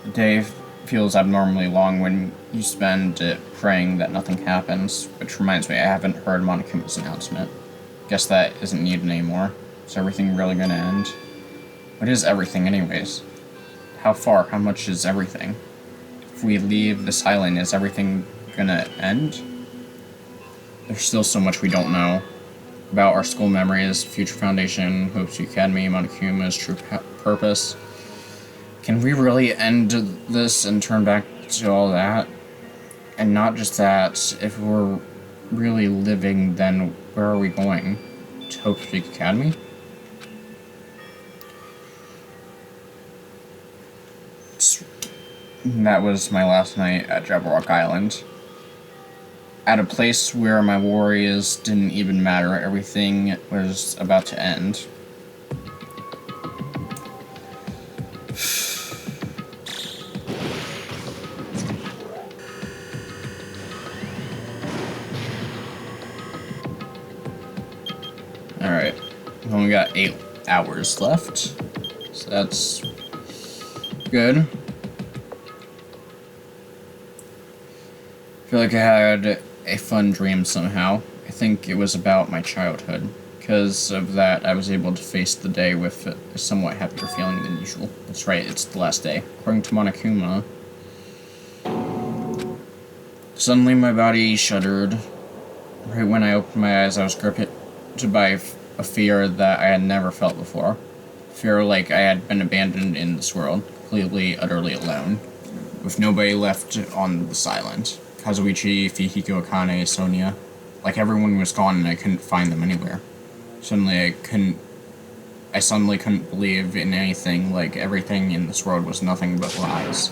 The day feels abnormally long when you spend it praying that nothing happens, which reminds me, I haven't heard Monokuma's announcement. Guess that isn't needed anymore. Is everything really gonna end? What is everything anyways? How far? How much is everything? If we leave this island, is everything gonna end? There's still so much we don't know. about our school memories, future foundation, Hope's Academy, Monokuma's true purpose. Can we really end this and turn back to all that? And not just that, if we're really living, then where are we going? To Hope's Peak Academy? That was my last night at Jabberwock Island. At a place where my worries didn't even matter, everything was about to end. Alright, we've only got 8 hours left, so that's good. I feel like I had a fun dream somehow. I think it was about my childhood. Because of that, I was able to face the day with a somewhat happier feeling than usual. That's right, it's the last day. According to Monokuma. Suddenly my body shuddered. Right when I opened my eyes, I was gripped by a fear that I had never felt before. Fear like I had been abandoned in this world, completely, utterly alone, with nobody left on this island. Kazuichi, Fihiko, Akane, Sonia. Like everyone was gone and I couldn't find them anywhere. I suddenly couldn't believe in anything, like everything in this world was nothing but lies.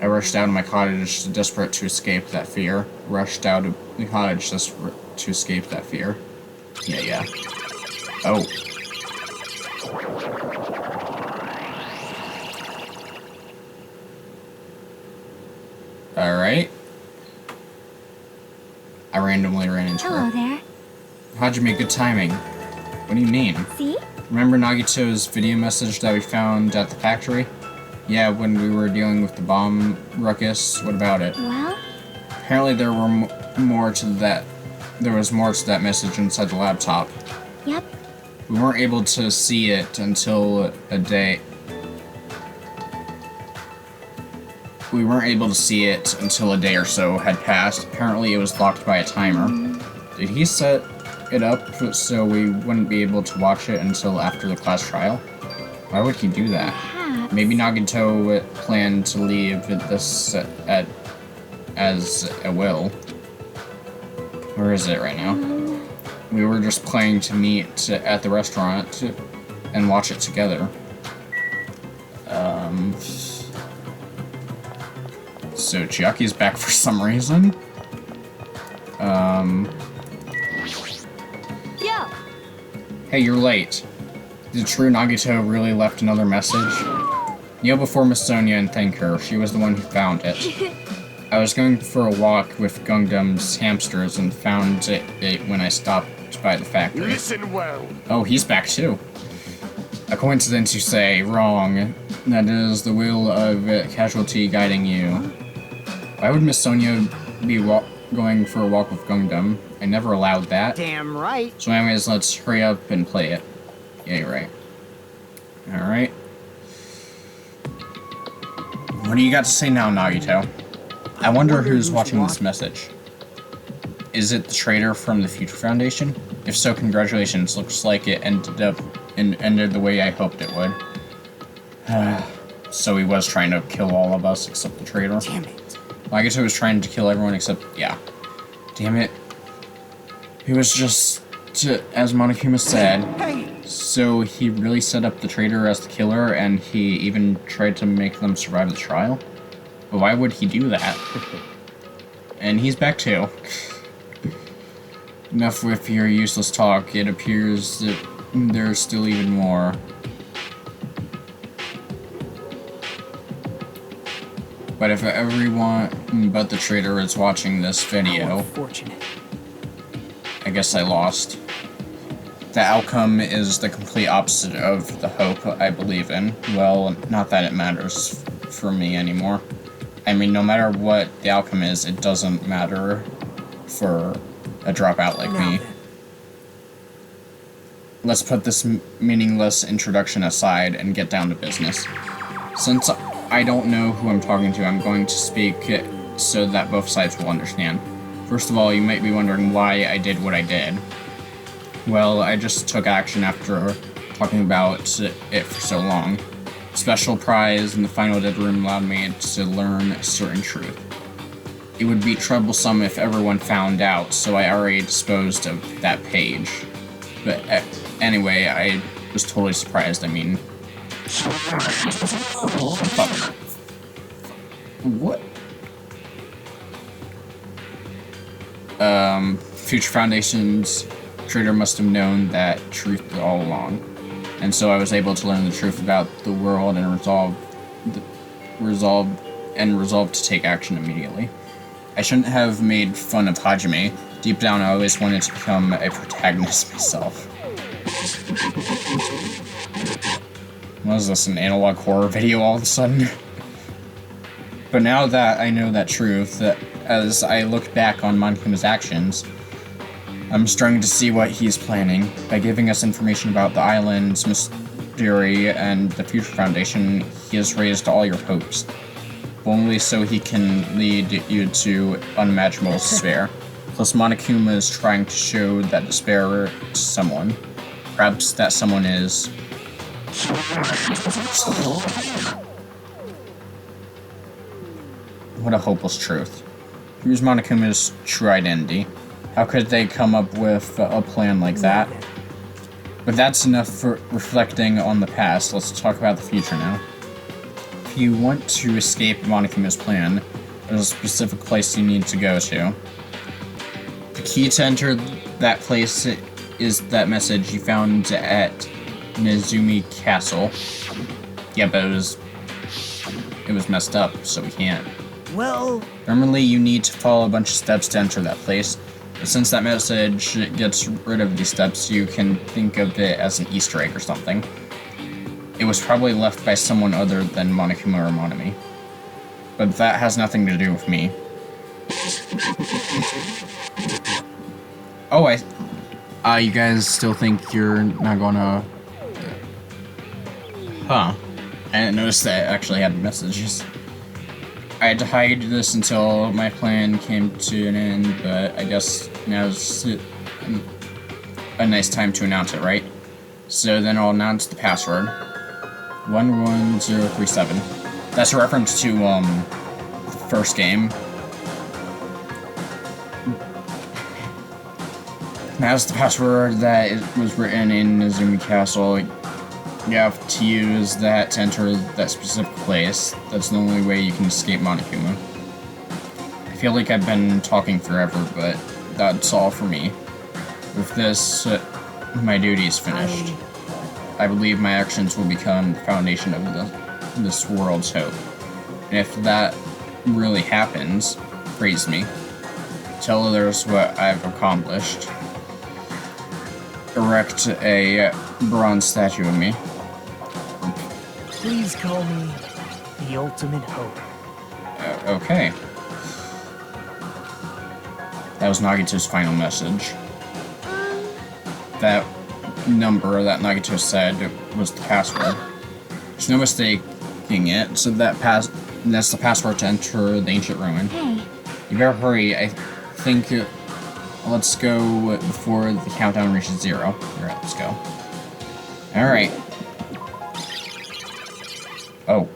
I rushed out of my cottage, desperate to escape that fear. Rushed out of the cottage desperate to escape that fear. Yeah. Oh. Alright. I randomly ran into her. Hello there. How'd you make good timing? What do you mean? See? Remember Nagito's video message that we found at the factory? Yeah, when we were dealing with the bomb ruckus. What about it? Well? Apparently there were more to that. There was more to that message inside the laptop. Yep. We weren't able to see it until a day. We weren't able to see it until a day or so had passed. Apparently it was locked by a timer. Did he set it up so we wouldn't be able to watch it until after the class trial? Why would he do that? Perhaps. Maybe Nagito planned to leave this as a will. Where is it right now? We were just planning to meet at the restaurant and watch it together. So Chiaki's back for some reason. Yo! Hey, you're late. Did true Nagito really left another message? Kneel before Miss Sonia and thank her. She was the one who found it. I was going for a walk with Gundam's hamsters and found it when I stopped by the factory. Listen well. Oh, he's back too. A coincidence, you say. Wrong. That is the will of Casualty guiding you. Why would Miss Sonia be going for a walk with Gundam? I never allowed that. Damn right. So anyways, let's hurry up and play it. Yeah, you're right. Alright. What do you got to say now, Nagito? I wonder who's watching this message. Is it the traitor from the Future Foundation? If so, congratulations. Looks like it ended the way I hoped it would. So he was trying to kill all of us except the traitor. Damn it. Nagito was trying to kill everyone except... yeah. Damn it. He was just... as Monokuma said. Hey! So he really set up the traitor as the killer, and he even tried to make them survive the trial? But why would he do that? And he's back too. Enough with your useless talk. It appears that there's still even more. But if everyone but the traitor is watching this video, Unfortunate. I guess I lost. The outcome is the complete opposite of the hope I believe in. Well, not that it matters for me anymore. I mean, no matter what the outcome is, it doesn't matter for a dropout like me. Let's put this meaningless introduction aside and get down to business. Since I don't know who I'm talking to, I'm going to speak so that both sides will understand. First of all, you might be wondering why I did what I did. Well, I just took action after talking about it for so long. Special prize in the final dead room allowed me to learn a certain truth. It would be troublesome if everyone found out, so I already disposed of that page. But anyway, I was totally surprised. I mean... Fuck. What? Future Foundation's creator must have known that truth all along. And so I was able to learn the truth about the world and resolved to take action immediately. I shouldn't have made fun of Hajime. Deep down, I always wanted to become a protagonist myself. What is this, an analog horror video all of a sudden? But now that I know that truth, as I look back on Monokuma's actions, I'm starting to see what he's planning. By giving us information about the island's mystery and the Future Foundation, he has raised all your hopes. Only so he can lead you to unimaginable despair. Plus, Monokuma is trying to show that despair to someone. Perhaps that someone is... What a hopeless truth. Here's Monokuma's true identity. How could they come up with a plan like that? But that's enough for reflecting on the past. Let's talk about the future now. If you want to escape Monokuma's plan, there's a specific place you need to go to. The key to enter that place is that message you found at Nezumi Castle. Yeah, but it was messed up, so we can't. Well... Normally, you need to follow a bunch of steps to enter that place. But since that message gets rid of these steps, you can think of it as an Easter egg or something. It was probably left by someone other than Monokuma or Monami. But that has nothing to do with me. Oh, you guys still think you're not gonna... Huh. I didn't notice that I actually had messages. I had to hide this until my plan came to an end, but I guess now's a nice time to announce it, right? So then I'll announce the password. 11037. That's a reference to, the first game. That's the password that was written in Nezumi Castle. You have to use that to enter that specific place. That's the only way you can escape Monokuma. I feel like I've been talking forever, but that's all for me. With this, my duty is finished. I believe my actions will become the foundation of this world's hope. And if that really happens, praise me. Tell others what I've accomplished. Erect a bronze statue of me. Please call me the ultimate hope. Okay. That was Nagito's final message. That number that Nagito said was the password. There's no mistaking it, so that's the password to enter the ancient ruin. Hey. You better hurry. I think let's go before the countdown reaches 0. Alright, let's go. Alright. Oh.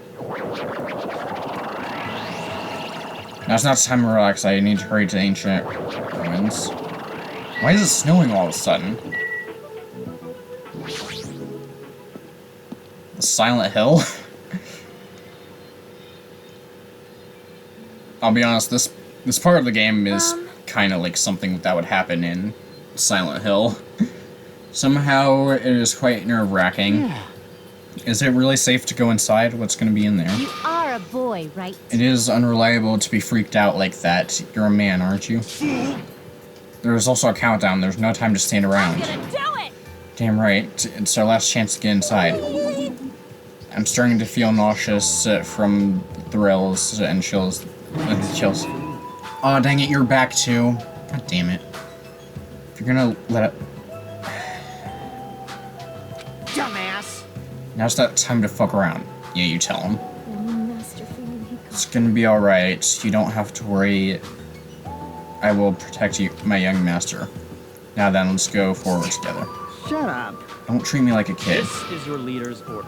Now's not the time to relax. I need to hurry to the ancient ruins. Why is it snowing all of a sudden? The Silent Hill? I'll be honest, this part of the game is kind of like something that would happen in Silent Hill. Somehow it is quite nerve-wracking. Yeah. Is it really safe to go inside? What's going to be in there? You are a boy, right? It is unreliable to be freaked out like that. You're a man, aren't you? There's also a countdown. There's no time to stand around. I'm gonna do it! Damn right. It's our last chance to get inside. I'm starting to feel nauseous from thrills and chills. Oh, dang it, you're back too. God damn it. If you're gonna let it... Dumbass! Now's that time to fuck around. Yeah, you tell him. It's gonna be alright. You don't have to worry. I will protect you, my young master. Now then, let's go forward together. Shut up. Don't treat me like a kid. This is your leader's order.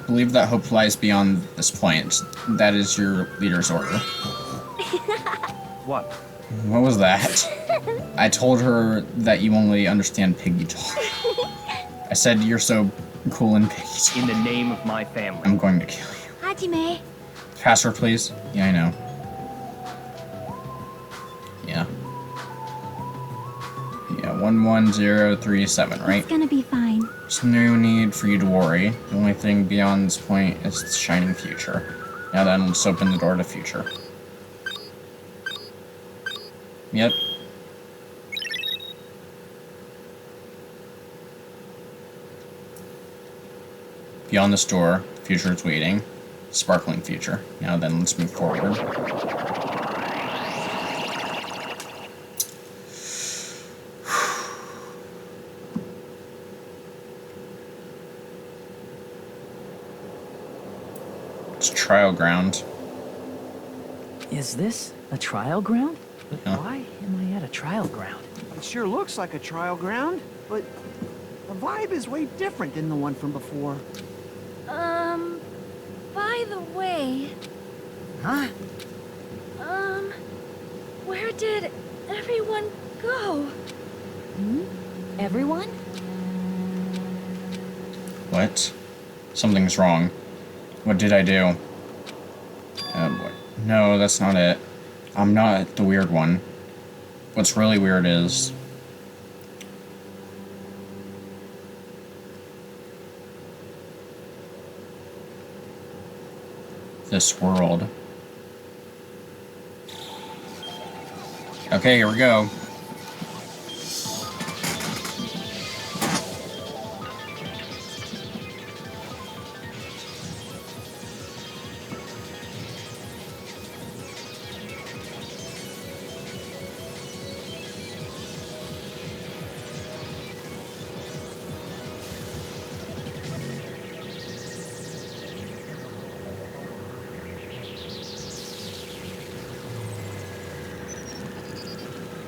Believe that hope lies beyond this point. That is your leader's order. What? What was that? I told her that you only understand piggy talk. I said you're so cool in piggy talk. In the name of my family. I'm going to kill you. Hajime. Password, please. Yeah, I know. Yeah. Yeah, 11037, right? It's gonna be fine. There's no need for you to worry. The only thing beyond this point is the shining future. Now then, let's open the door to future. Yep. Beyond this door, the future is waiting. Sparkling future. Now then, let's move forward. It's trial ground. Is this a trial ground? But Yeah. why am I at a trial ground? It sure looks like a trial ground, but the vibe is way different than the one from before. By the way, Huh? where did everyone go? Everyone? What? Something's wrong. What did I do? Oh boy. No, that's not it. I'm not the weird one. What's really weird is... this world. Okay, here we go.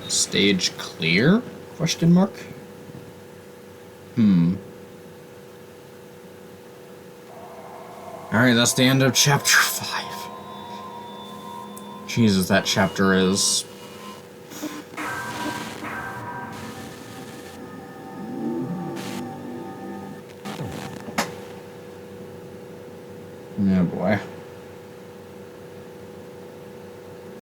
Stage clear? Question mark? Alright, that's the end of chapter 5. Jesus, that chapter is